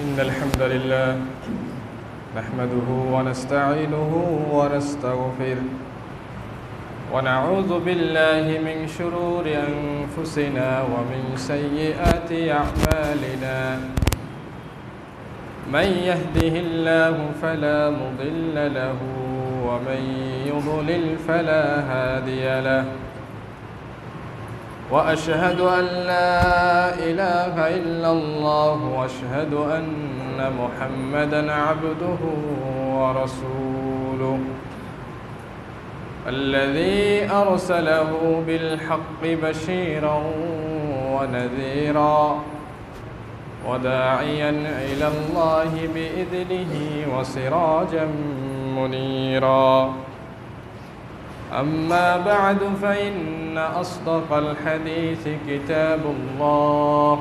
إن الحمد لله نحمده ونستعينه ونستغفره ونعوذ بالله من شرور أنفسنا ومن سيئات أعمالنا من يهده الله فلا مضل له ومن يضلل فلا هادي له وأشهد أن لا إله إلا الله وأشهد أن محمدًا عبده ورسوله الذي أرسله بالحق بشيرًا ونذيرًا وداعيًا إلى الله بإذنه وسراجًا منيرًا أما بعد فإن أصدق الحديث كتاب الله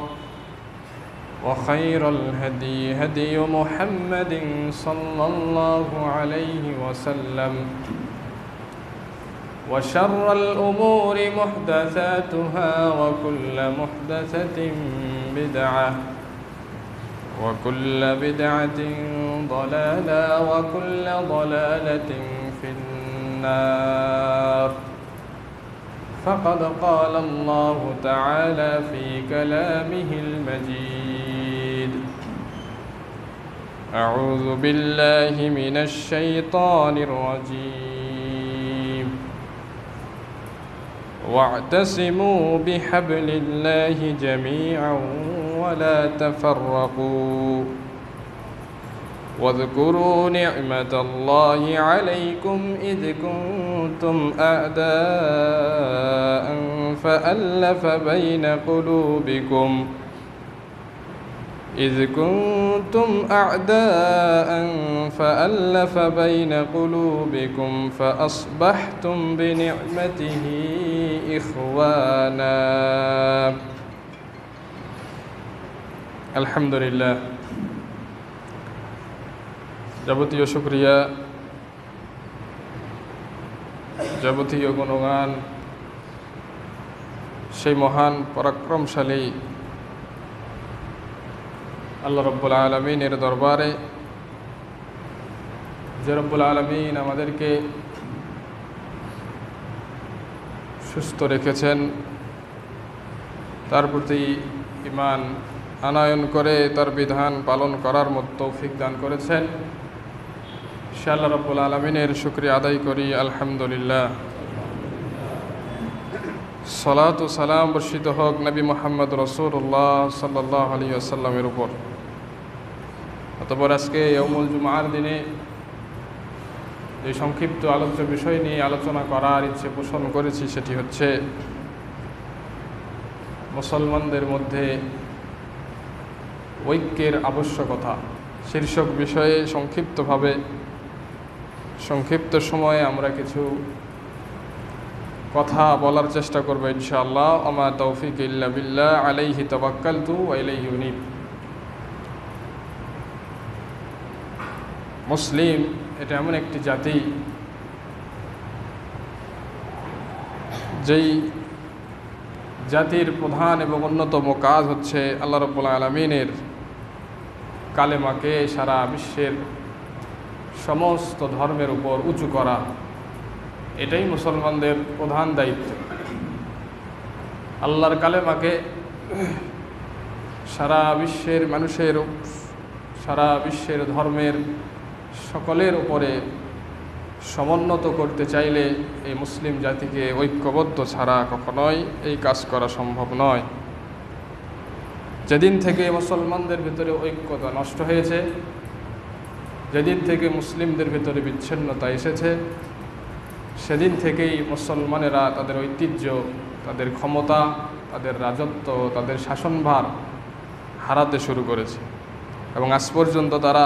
وخير الهدي هدي محمد صلى الله عليه وسلم وشر الأمور محدثاتها وكل محدثة بدعة وكل بدعة ضلالة وكل ضلالة في النار فقد قال الله تعالى في كلامه المجيد أعوذ بالله من الشيطان الرجيم واعتصموا بحبل الله جميعا ولا تفرقوا واذكروا نعمة الله عليكم إذ كنتم أعداء فألف بين قلوبكم فأصبحتم بنعمته إخوانا الحمد لله যাবতীয় শুকরিয়া যাবতীয় গুণগান সেই মহান পরাক্রমশালী আল্লাহ রাব্বুল আলামিনের দরবারে যে রাব্বুল আলামিন আমাদেরকে সুস্থ রেখেছেন, তার প্রতি ঈমান আনয়ন করে তার বিধান পালন করার মতো তৌফিক দান করেছেন। সে আল্লাহ রাব্বুল আলামিনের শুকরিয়া আদায় করি, আলহামদুলিল্লাহ। সালাত ও সালাম বর্ষিত হোক নবী মুহাম্মদ রাসূলুল্লাহ সাল্লাল্লাহু আলাইহি ওয়াসাল্লামের উপর। অতঃপর আজকে ইয়াউমুল জুমআর দিনে এই সংক্ষিপ্ত আলোচ্য বিষয় নিয়ে আলোচনা করার ইচ্ছে পোষণ করেছি, সেটি হচ্ছে মুসলমানদের মধ্যে ঐক্যের আবশ্যকতা শীর্ষক বিষয়ে সংক্ষিপ্ত সময়ে আমরা কিছু কথা বলার চেষ্টা করব ইনশাআল্লাহ। আমা তৌফিক ইল্লা বিল্লাহ আলাইহি তাওয়াক্কালতু ওয়া ইলাইহি উনীব। মুসলিম এটা এমন একটি জাতি যেই জাতির প্রধান এবং অন্যতম কাজ হচ্ছে আল্লাহ রাব্বুল আলামিনের কালেমাকে সারা বিশ্বের সমস্ত ধর্মের উপর উঁচু করা। এটাই মুসলমানদের প্রধান দায়িত্ব। আল্লাহর কালেমাকে সারা বিশ্বের মানুষের, সারা বিশ্বের ধর্মের সকলের উপরে সমুন্নত করতে চাইলে এই মুসলিম জাতিকে ঐক্যবদ্ধ ছাড়া কখনোই এই কাজ করা সম্ভব নয়। যেদিন থেকে মুসলমানদের ভিতরে ঐক্যতা নষ্ট হয়েছে, যেদিন থেকে মুসলিমদের ভিতরে বিচ্ছিন্নতা এসেছে, সেদিন থেকেই মুসলমানেরা তাদের ঐতিহ্য, তাদের ক্ষমতা, তাদের রাজত্ব, তাদের শাসনভার হারাতে শুরু করেছে এবং আজ পর্যন্ত তারা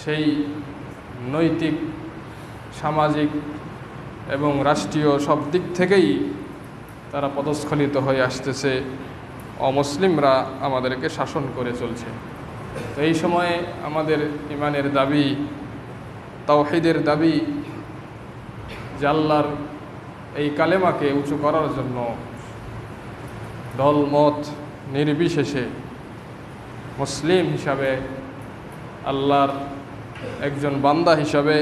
সেই নৈতিক, সামাজিক এবং রাষ্ট্রীয় সব দিক থেকেই তারা পদস্খলিত হয়ে আসতেছে। অমুসলিমরা আমাদেরকে শাসন করে চলছে। তো এই সময়ে আমাদের ঈমানের দাবি, তাওহীদের দাবি যে আল্লাহর এই কালেমাকে উঁচু করার জন্য দলমত নির্বিশেষে মুসলিম হিসাবে, আল্লাহর একজন বান্দা হিসাবে,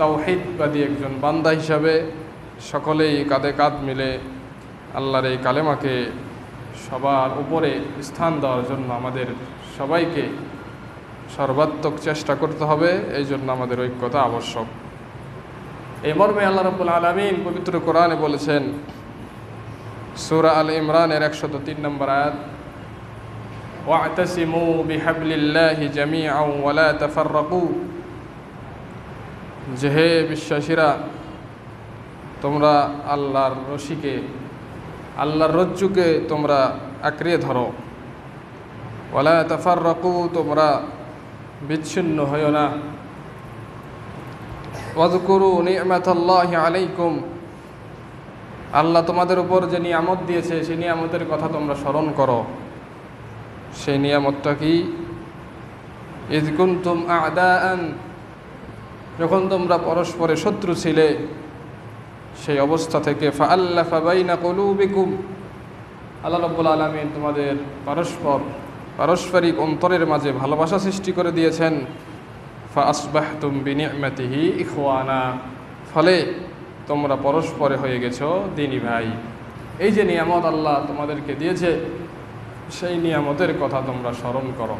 তাওহীদবাদী একজন বান্দা হিসাবে সকলেই কাঁধে কাঁধ মিলে আল্লাহর এই কালেমাকে সবার উপরে স্থান দেওয়ার জন্য আমাদের সবাইকে সর্বাত্মক চেষ্টা করতে হবে। এই জন্য আমাদের ঐক্যতা আবশ্যক। এই মর্মে আল্লাহ রাব্বুল আলামিন পবিত্র কোরআনে বলেছেন, সূরা আল ইমরানের 103 নম্বর আয়াত, ওয়া'তাসিমু বিহাবলিল্লাহি জামিআন ওয়া লা তাফাররাকু, যে হে বিশ্বাসীরা, তোমরা আল্লাহর রশিকে, আল্লাহর রজ্জুকে তোমরা আঁকড়িয়ে ধরো, ওয়া লা তাফাররাকু, তোমরা বিচ্ছিন্ন হইও না, ওয়াযকুরু নি'মাতাল্লাহি আলাইকুম, আল্লাহ তোমাদের উপর যে নিয়ামত দিয়েছে সেই নিয়ামতের কথা তোমরা স্মরণ করো। সেই নিয়ামতটা কি? ইয কুনতুম আ'দাআন, যখন তোমরা পরস্পরে শত্রু ছিলে, সেই অবস্থা থেকে ফাআল্লাফা বাইনা কুলুবিকুম, আল্লাহ রাব্বুল আলামিন তোমাদের পারস্পরিক অন্তরের মাঝে ভালোবাসা সৃষ্টি করে দিয়েছেন। ফাআসবাহতুম বিনি'মাতিহি ইখওয়ানা, ফলে তোমরা পরস্পরে হয়ে গেছো দিনী ভাই। এই যে নিয়ামত আল্লাহ তোমাদেরকে দিয়েছে, সেই নিয়ামতের কথা তোমরা স্মরণ করো।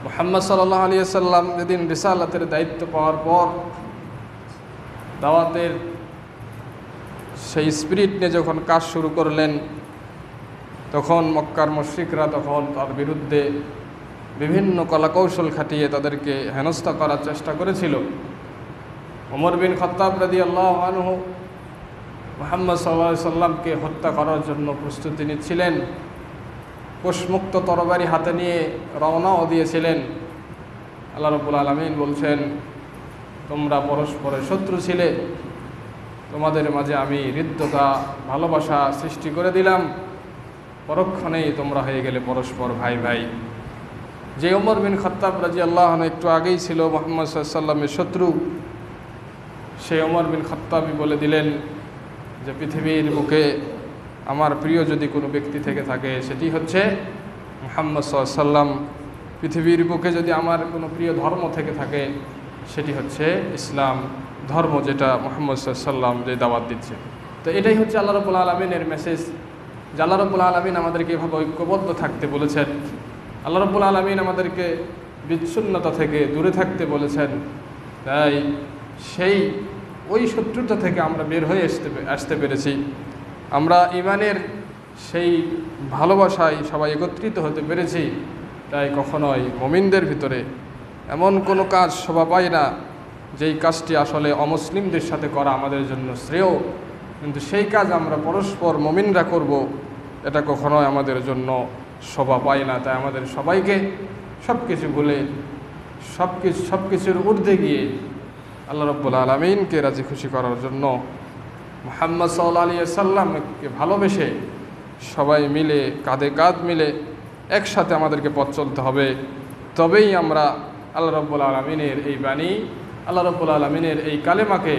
মুহাম্মদ সাল্লাল্লাহু আলাইহি ওয়াসাল্লাম যেদিন রিসালাতের দায়িত্ব পাওয়ার পর দাওয়াতের সেই স্পিরিট নিয়ে যখন কাজ শুরু করলেন, তখন মক্কার মুশরিকরা তখন তার বিরুদ্ধে বিভিন্ন কলাকৌশল খাটিয়ে তাদেরকে হেনস্থা করার চেষ্টা করেছিল। ওমর বিন খাত্তাব রাদিয়াল্লাহু আনহু মুহাম্মদ সাল্লাল্লাহু আলাইহি সাল্লামকে হত্যা করার জন্য প্রস্তুতি নিচ্ছিলেন, কোষমুক্ত তরবারি হাতে নিয়ে রওনাও দিয়েছিলেন। আল্লাহ রাব্বুল আলামিন বলছেন, তোমরা পরস্পরের শত্রু ছিলে, তোমাদের মাঝে আমি হৃদ্যতা, ভালোবাসা সৃষ্টি করে দিলাম, পরক্ষণেই তোমরা হয়ে গেলে পরস্পর ভাই ভাই। যে ওমর বিন খাত্তাব রাদিয়াল্লাহু আনহু একটু আগেই ছিল মুহাম্মদ সাল্লাল্লাহু আলাইহি সাল্লামের শত্রু, সেই ওমর বিন খাত্তাবই বলে দিলেন যে পৃথিবীর বুকে আমার প্রিয় যদি কোনো ব্যক্তি থেকে থাকে সেটি হচ্ছে মুহাম্মদ সাল্লাল্লাহু আলাইহি সাল্লাম। পৃথিবীর বুকে যদি আমার কোনো প্রিয় ধর্ম থেকে থাকে সেটি হচ্ছে ইসলাম ধর্ম, যেটা মুহাম্মদ সাল্লাল্লাহু আলাইহি সাল্লাম যে দাওয়াত দিচ্ছে। তো এটাই হচ্ছে আল্লাহ রাব্বুল আলামিনের মেসেজ, যে আল্লাহ রাব্বুল আলামিন আমাদেরকে এভাবে ঐক্যবদ্ধ থাকতে বলেছেন। আল্লাহ রাব্বুল আলামিন আমাদেরকে বিচ্ছিন্নতা থেকে দূরে থাকতে বলেছেন। তাই ওই শত্রুতা থেকে আমরা বের হয়ে আসতে পেরেছি। আমরা ইমানের সেই ভালোবাসায় সবাই একত্রিত হতে পেরেছি। তাই কখনোই মুমিনদের ভিতরে এমন কোনো কাজ শোভা পায় না যেই কাজটি আসলে অমুসলিমদের সাথে করা আমাদের জন্য শ্রেয়, কিন্তু সেই কাজ আমরা পরস্পর মুমিনরা করব, এটা কখনোই আমাদের জন্য শোভা পায় না। তাই আমাদের সবাইকে সব কিছু ভুলে সব কিছুর ঊর্ধ্বে গিয়ে আল্লাহ রাব্বুল আলামিনকে রাজি খুশি করার জন্য, মুহাম্মদ সাল্লাল্লাহু আলাইহি সাল্লামকে ভালোবেসে সবাই মিলে কাঁধে কাঁধ মিলে একসাথে আমাদেরকে পথ চলতে হবে। তবেই আমরা আল্লাহ রাব্বুল আলামিনের এই বাণী, আল্লাহ রাব্বুল আলামিনের এই কালেমাকে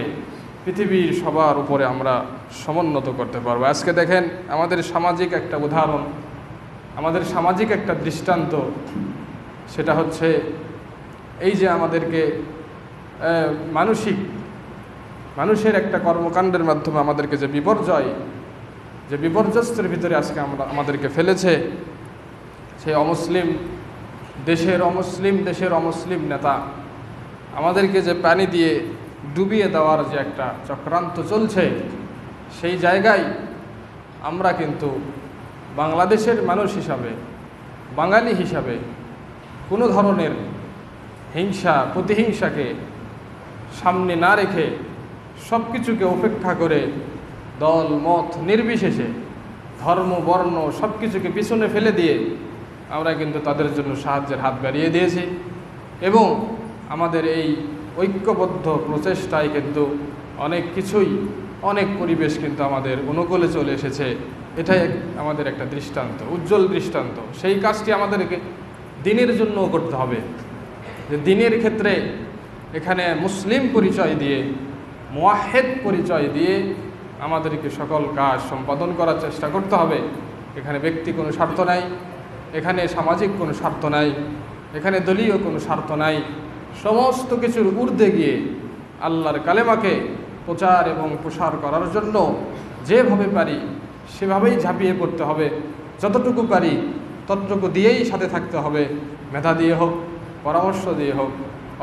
পৃথিবীর সবার উপরে আমরা সমুন্নত করতে পারবো। আজকে দেখেন আমাদের সামাজিক একটা উদাহরণ, আমাদের সামাজিক একটা দৃষ্টান্ত, সেটা হচ্ছে এই যে আমাদেরকে মানুষের একটা কর্মকাণ্ডের মাধ্যমে আমাদেরকে যে বিপর্যস্তের ভিতরে আজকে আমাদেরকে ফেলেছে, সেই দেশের অমুসলিম নেতা আমাদেরকে যে পানি দিয়ে ডুবিয়ে দেওয়ার যে একটা চক্রান্ত চলছে, সেই জায়গায় আমরা কিন্তু বাংলাদেশের মানুষ হিসাবে, বাঙালি হিসাবে কোনো ধরনের প্রতিহিংসাকে সামনে না রেখে সব কিছুকে উপেক্ষা করে দল মত নির্বিশেষে, ধর্ম বর্ণ সব কিছুকে পিছনে ফেলে দিয়ে আমরা কিন্তু তাদের জন্য সাহায্যের হাত বাড়িয়ে দিয়েছি। এবং আমাদের এই ঐক্যবদ্ধ প্রচেষ্টায় কিন্তু অনেক পরিবেশ কিন্তু আমাদের অনুকূলে চলে এসেছে। এটাই আমাদের একটা দৃষ্টান্ত, উজ্জ্বল দৃষ্টান্ত। সেই কাজটি আমাদেরকে দ্বীনের জন্যও করতে হবে, যে দ্বীনের ক্ষেত্রে এখানে মুসলিম পরিচয় দিয়ে, মুওয়াহ্হিদ পরিচয় দিয়ে আমাদেরকে সকল কাজ সম্পাদন করার চেষ্টা করতে হবে। এখানে ব্যক্তি কোনো স্বার্থ নাই, এখানে সামাজিক কোনো স্বার্থ নাই, এখানে দলীয় কোনো স্বার্থ নাই। সমস্ত কিছুর ঊর্ধ্বে গিয়ে আল্লাহর কালেমাকে প্রচার এবং প্রসার করার জন্য যেভাবে পারি সেভাবেই ঝাঁপিয়ে পড়তে হবে। যতটুকু পারি ততটুকু দিয়েই সাথে থাকতে হবে। মেধা দিয়ে হোক, পরামর্শ দিয়ে হোক,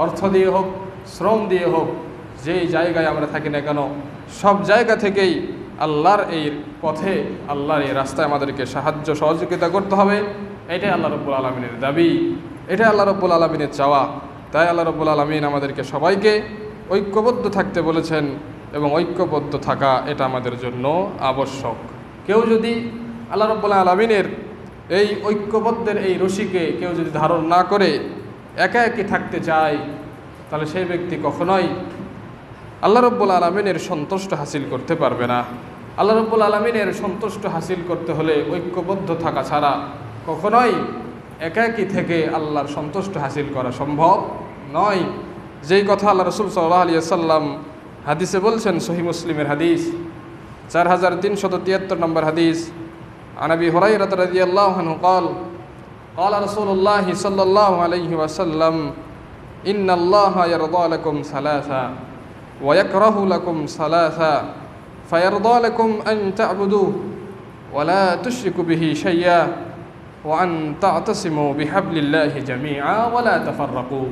অর্থ দিয়ে হোক, শ্রম দিয়ে হোক, যেই জায়গায় আমরা থাকি না কেন সব জায়গা থেকেই আল্লাহর এই পথে, আল্লাহর এই রাস্তায় আমাদেরকে সাহায্য সহযোগিতা করতে হবে। এটাই আল্লাহ রব্বুল আলমিনের দাবি, এটাই আল্লাহ রব্বুল আলমিনের চাওয়া। তাই আল্লাহ রব্বুল আলমিন আমাদেরকে সবাইকে ঐক্যবদ্ধ থাকতে বলেছেন এবং ঐক্যবদ্ধ থাকা এটা আমাদের জন্য আবশ্যক। কেউ যদি আল্লাহ রব্বুল আলমিনের এই ঐক্যবদ্ধের এই রশিকে কেউ যদি ধারণ না করে একা একই থাকতে চায়, তাহলে সেই ব্যক্তি কখনোই আল্লাহ রব্বুল আলমিনের সন্তুষ্ট হাসিল করতে পারবে না। আল্লাহ রব্বুল আলমিনের সন্তুষ্ট হাসিল করতে হলে ঐক্যবদ্ধ থাকা ছাড়া কখনোই একাকী থেকে আল্লাহর সন্তুষ্ট হাসিল করা সম্ভব নয়। যেই কথা আল্লাহ রসুল সাল্লাল্লাহু আলাইহি ওয়াসাল্লাম হাদিসে বলছেন, সহিহ মুসলিমের হাদিস 4373 নম্বর হাদিস, আন আবি হুরায়রা রাদিয়াল্লাহু আনহু قال قال رسول الله صلى الله عليه وسلم إن الله يرضى لكم ثلاثا ويكره لكم ثلاثا فيرضى لكم أن تعبدوه ولا تشركوا به شيئا وأن تعتصموا بحبل الله جميعا ولا تفرقوا।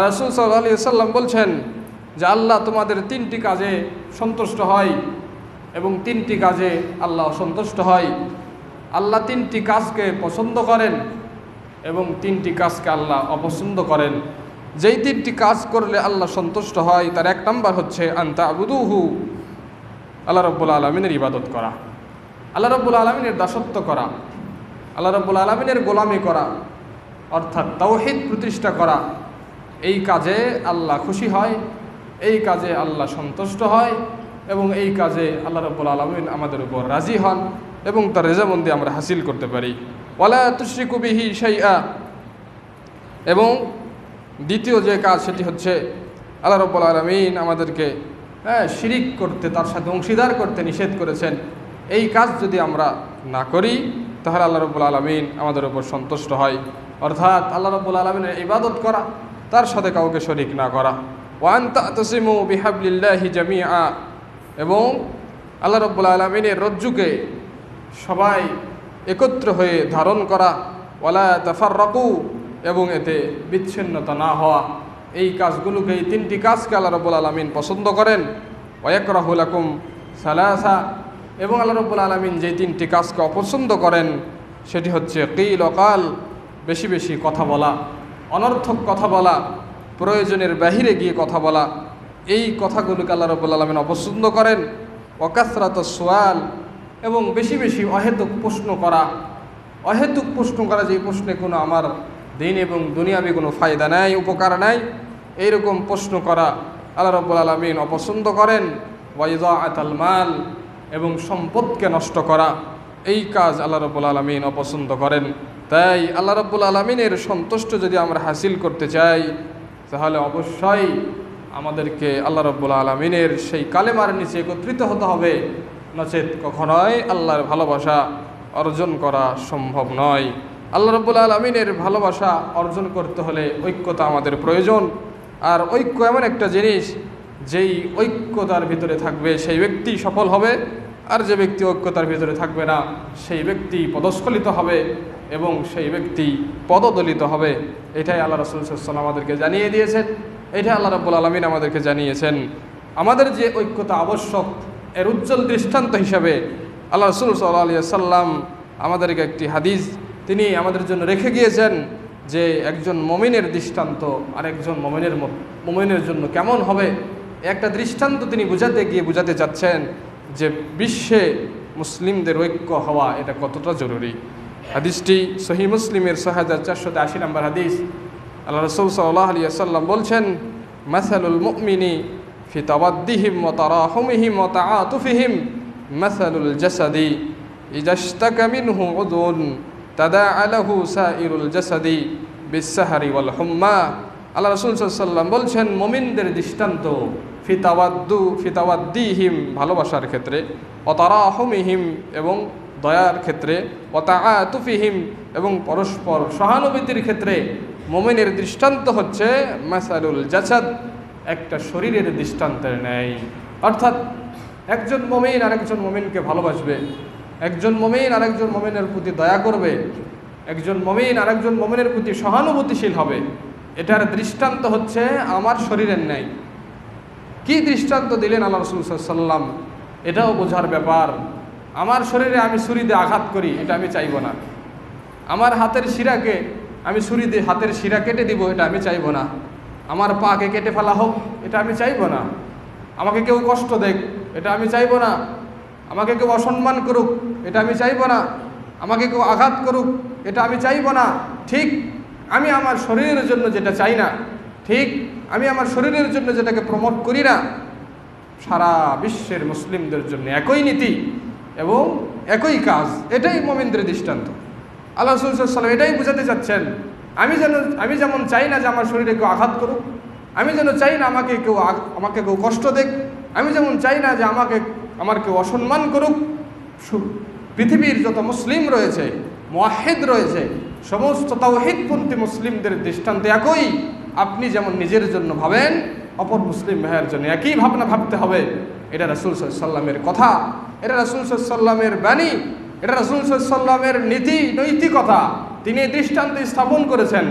রাসূল সাল্লাল্লাহু আলাইহি ওয়াসাল্লাম বলছেন যে আল্লাহ তোমাদের তিনটি কাজে সন্তুষ্ট হয় এবং তিনটি কাজে আল্লাহ অসন্তুষ্ট হয়। আল্লাহ তিনটি কাজকে পছন্দ করেন এবং তিনটি কাজকে আল্লাহ অপছন্দ করেন। যেই তিনটি কাজ করলে আল্লাহ সন্তুষ্ট হয় তার এক নম্বর হচ্ছে আন তা'বুদুহু, আল্লাহ রাব্বুল আলামিনের ইবাদত করা, আল্লাহ রাব্বুল আলামিনের দাসত্ব করা, আল্লাহ রাব্বুল আলামিনের গোলামি করা, অর্থাৎ তাওহীদ প্রতিষ্ঠা করা। এই কাজে আল্লাহ খুশি হয়, এই কাজে আল্লাহ সন্তুষ্ট হয় এবং এই কাজে আল্লাহ রাব্বুল আলামিন আমাদের উপর রাজি হন এবং তার রেজামন্দি আমরা হাসিল করতে পারি। ওয়ালা তুশরিকু বিহি শাইআ, এবং দ্বিতীয় যে কাজ সেটি হচ্ছে আল্লাহ রাব্বুল আলামিন আমাদেরকে শিরিক করতে, তার সাথে অংশীদার করতে নিষেধ করেছেন। এই কাজ যদি আমরা না করি তাহলে আল্লাহ রাব্বুল আলামিন আমাদের উপর সন্তুষ্ট হয়, অর্থাৎ আল্লাহ রাব্বুল আলামিনের ইবাদত করা, তার সাথে কাউকে শরীক না করা। ওয়া আন তা'তাসিমু বিহাবলিল্লাহি জামিআ, এবং আল্লাহ রাব্বুল আলামিনের রজ্জুকে সবাই একত্র হয়ে ধারণ করা। ওয়ালা তাফাররাকু, এবং এতে বিচ্ছিন্নতা না হওয়া। এই কাজগুলোকে, এই তিনটি কাজকে আল্লাহ রাব্বুল আলামিন পছন্দ করেন। ওয়া ইয়াকরাহু লাকুম সালাসা, এবং আল্লাহ রাব্বুল আলামিন যে তিনটি কাজকে অপছন্দ করেন সেটি হচ্ছে কিল ও কাল, বেশি বেশি কথা বলা, অনর্থক কথা বলা, প্রয়োজনের বাহিরে গিয়ে কথা বলা। এই কথাগুলোকে আল্লাহ রাব্বুল আলামিন অপছন্দ করেন। ওয়া কাসরাতুস সুআল, এবং বেশি বেশি অহেতুক প্রশ্ন করা। অহেতুক প্রশ্ন করা, যে প্রশ্নে কোনো আমার দিন এবং দুনিয়াবি কোনো ফায়দা নাই, উপকার নাই, এইরকম প্রশ্ন করা আল্লাহ রাব্বুল আলামিন অপছন্দ করেন। ওয়া ইযাআতুল মাল, এবং সম্পদকে নষ্ট করা, এই কাজ আল্লাহ রাব্বুল আলামিন অপছন্দ করেন। তাই আল্লাহ রাব্বুল আলামিনের সন্তুষ্ট যদি আমরা হাসিল করতে চাই তাহলে অবশ্যই আমাদেরকে আল্লাহ রাব্বুল আলামিনের সেই কালেমার নিচে একত্রিত হতে হবে, নচেত কখনোই আল্লাহর ভালোবাসা অর্জন করা সম্ভব নয়। আল্লাহ রাব্বুল আলামিনের ভালোবাসা অর্জন করতে হলে ঐক্যতা আমাদের প্রয়োজন। আর ঐক্য এমন একটা জিনিস, যেই ঐক্যতার ভিতরে থাকবে সেই ব্যক্তি সফল হবে, আর যে ব্যক্তি ঐক্যতার ভিতরে থাকবে না সেই ব্যক্তি পদস্খলিত হবে এবং সেই ব্যক্তি পদদলিত হবে। এটাই আল্লাহ রাসূল সাল্লাল্লাহু আলাইহি ওয়াসাল্লাম আমাদেরকে জানিয়ে দিয়েছেন, এটাই আল্লাহ রাব্বুল আলামিন আমাদেরকে জানিয়েছেন। আমাদের যে ঐক্যতা আবশ্যক, এর উজ্জ্বল দৃষ্টান্ত হিসাবে আল্লাহ রাসূল সাল্লাল্লাহু আলাইহি ওয়াসাল্লাম আমাদেরকে একটি হাদিস তিনি আমাদের জন্য রেখে গিয়েছেন, যে একজন মুমিনের দৃষ্টান্ত আর একজন মুমিনের জন্য কেমন হবে। একটা দৃষ্টান্ত তিনি বুঝাতে চাচ্ছেন যে বিশ্বে মুসলিমদের ঐক্য হওয়া এটা কতটা জরুরি। হাদিসটি সহিহ মুসলিমের 6480 নম্বর হাদিস। আল্লাহ রাসূল সাল্লাল্লাহু আলাইহি ওয়াসাল্লাম বলছেন, মাসালুল মুমিনি ফি তাওয়াদ্দিহিম ওয়া তারাহুমিহিম ওয়া তাআতুফিহিম মাসালুল জাসাদি ইযা ইশতাকা মিনহু উযুন তাদাআ লাহু সাইরুল জাসাদি বিস-সাহরি ওয়াল হুম্মা। আল্লাহ রাসূল সাল্লাল্লাহু আলাইহি ওয়াসাল্লাম বলছেন, মুমিনদের দৃষ্টান্ত ফি তাওয়াদ্দিহিম, ভালোবাসার ক্ষেত্রে, ওয়া তারাহুমিহিম, এবং দয়ার ক্ষেত্রে, ওয়া তাআতুফিহিম এবং পরস্পর সহানুভূতির ক্ষেত্রে মুমিনের দৃষ্টান্ত হচ্ছে মাসালুল জাসাদ, একটা শরীরের দৃষ্টান্তের ন্যায়। অর্থাৎ একজন মুমিন আরেকজন মুমিনকে ভালোবাসবে, একজন মুমিন আরেকজন মুমিনের প্রতি দয়া করবে, একজন মুমিন আরেকজন মুমিনের প্রতি সহানুভূতিশীল হবে। এটার দৃষ্টান্ত হচ্ছে আমার শরীরের ন্যায়। কি দৃষ্টান্ত দিলেন আল্লাহ রাসূল সাল্লাল্লাহু আলাইহি ওয়াসাল্লাম, এটাও বোঝার ব্যাপার। আমার শরীরে আমি ছুরি দিয়ে আঘাত করি, এটা আমি চাইব না। আমার হাতের শিরাকে আমি ছুরি দিয়ে হাতের শিরা কেটে দিব, এটা আমি চাইব না। আমার পাকে কেটে ফেলা হোক, এটা আমি চাইব না। আমাকে কেউ কষ্ট দেখ, এটা আমি চাইব না। আমাকে কেউ অসম্মান করুক, এটা আমি চাইব না। আমাকে কেউ আঘাত করুক, এটা আমি চাইব না। ঠিক আমি আমার শরীরের জন্য যেটা চাই না, ঠিক আমি আমার শরীরের জন্য যেটাকে প্রমোট করি না, সারা বিশ্বের মুসলিমদের জন্য একই নীতি এবং একই কাজ। এটাই মুমিনদের দৃষ্টান্ত। আল্লাহ রাসূল সাল্লাল্লাহু আলাইহি ওয়াসাল্লাম এটাই বোঝাতে চাচ্ছেন। আমি যেমন চাই না যে আমার শরীরে কেউ আঘাত করুক, আমি যেন চাই না আমাকে কেউ কষ্ট দেখ, আমি যেমন চাই না যে আমার কেউ অসম্মান করুক। পৃথিবীর যত মুসলিম রয়েছে, মুওয়াহ্হিদ রয়েছে, সমস্ত তাওহীদপন্থী মুসলিমদের দৃষ্টান্ত একই। আপনি যেমন নিজের জন্য ভাবেন, অপর মুসলিম ভাইয়ের জন্য একই ভাবনা ভাবতে হবে। এটা রাসূল সাল্লাল্লাহু আলাইহি ওয়াসাল্লামের কথা, এটা রাসূল সাল্লাল্লাহু আলাইহি ওয়াসাল্লামের বাণী, এটা রাসূল সাল্লাল্লাহু আলাইহি ওয়াসাল্লামের নীতি নৈতিকতা। তিনি এই দৃষ্টান্ত স্থাপন করেছেন।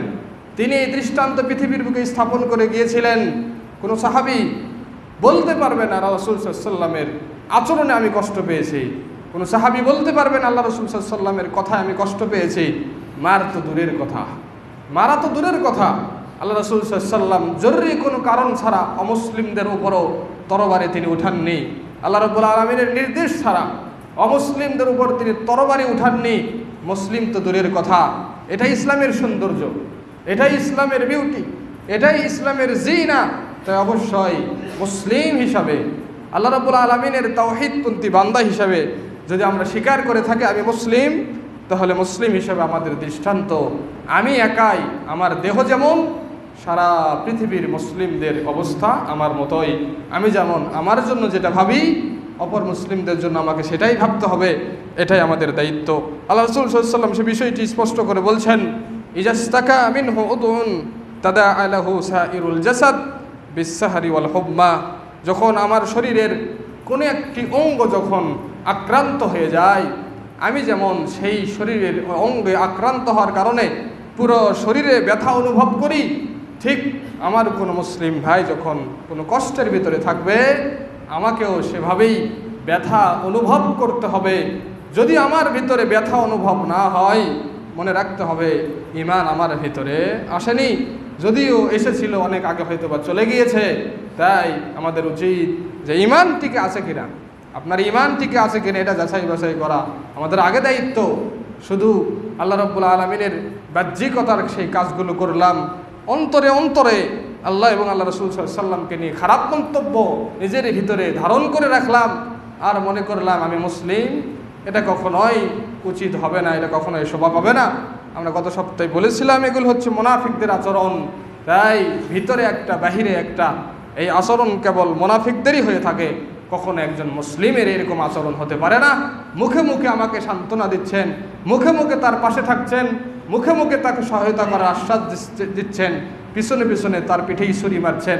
তিনি এই দৃষ্টান্ত পৃথিবীর বুকে স্থাপন করে গিয়েছিলেন। কোনো সাহাবী বলতে পারবে না রাসূল সাল্লাল্লাহু আলাইহি ওয়াসাল্লামের আচরণে আমি কষ্ট পেয়েছি। কোনো সাহাবী বলতে পারবেন আল্লাহ রাসূল সাল্লাল্লাহু আলাইহি ওয়াসাল্লামের কথায় আমি কষ্ট পেয়েছি। মারা তো দূরের কথা। আল্লাহ রাসূল সাল্লাল্লাহু আলাইহি ওয়াসাল্লাম জরুরি কোনো কারণ ছাড়া অমুসলিমদের উপরও তরবারি তিনি উঠাননি। আল্লাহ রাব্বুল আলামিনের নির্দেশ ছাড়া অমুসলিমদের উপর তিনি তরবারি উঠাননি। মুসলিম তো দূরের কথা। এটাই ইসলামের সৌন্দর্য, এটাই ইসলামের বিউটি, এটাই ইসলামের জিনা। তাই অবশ্যই মুসলিম হিসাবে, আল্লাহ রাব্বুল আলামিনের তাওহীদপন্থী বান্দা হিসাবে যদি আমরা স্বীকার করে থাকি আমি মুসলিম, তাহলে মুসলিম হিসাবে আমাদের দৃষ্টান্ত আমি একাই। আমার দেহ যেমন, সারা পৃথিবীর মুসলিমদের অবস্থা আমার মতোই। আমি যেমন আমার জন্য যেটা ভাবি, অপর মুসলিমদের জন্য আমাকে সেটাই ভাবতে হবে। এটাই আমাদের দায়িত্ব। আল্লাহ রাসূল সাল্লাল্লাহু আলাইহি ওয়াসাল্লাম সে বিষয়টি স্পষ্ট করে বলছেন, ইজাস্তাকা মিনহু উদউন তাদাআ লাহু সাইরুল জাসাদ বিসসাহরি ওয়াল হুম্মা। যখন আমার শরীরের কোনো একটি অঙ্গ যখন আক্রান্ত হয়ে যায়, আমি যেমন সেই শরীরের অঙ্গে আক্রান্ত হওয়ার কারণে পুরো শরীরে ব্যথা অনুভব করি, ঠিক আমার কোনো মুসলিম ভাই যখন কোনো কষ্টের ভিতরে থাকবে, আমাকেও সেভাবেই ব্যথা অনুভব করতে হবে। যদি আমার ভিতরে ব্যথা অনুভব না হয়, মনে রাখতে হবে ঈমান আমার ভিতরে আসেনি। যদিও এসেছিল অনেক আগে, হয়তো বা চলে গিয়েছে। তাই আমাদের উচিত যে ঈমান টিকে আছে কিনা, আপনার ঈমান টিকে আছে কিনা এটা যাচাই বাছাই করা আমাদের আগে দায়িত্ব। শুধু আল্লাহ রাব্বুল আলামিনের বাহ্যিকতার সেই কাজগুলো করলাম, অন্তরে অন্তরে আল্লাহ এবং আল্লাহ রাসূল সাল্লাল্লাহু আলাইহি ওয়াসাল্লামকে নিয়ে খারাপ মন্তব্য নিজের ভিতরে ধারণ করে রাখলাম আর মনে করলাম আমি মুসলিম, এটা কখনোই উচিত হবে না, এটা কখনোই শোভা পাবে না। আমরা গত সপ্তাহে বলেছিলাম এগুলো হচ্ছে মুনাফিকদের আচরণ। তাই ভিতরে একটা বাহিরে একটা, এই আচরণ কেবল মুনাফিকদেরই হয়ে থাকে। কখনো একজন মুসলিমের এরকম আচরণ হতে পারে না। মুখে মুখে আমাকে সান্ত্বনা দিচ্ছেন, মুখে মুখে তার পাশে থাকছেন, মুখে মুখে তাকে সহায়তা করার আশ্বাস দিচ্ছেন, পিছনে পিছনে তার পিঠেই ছুরি মারছেন।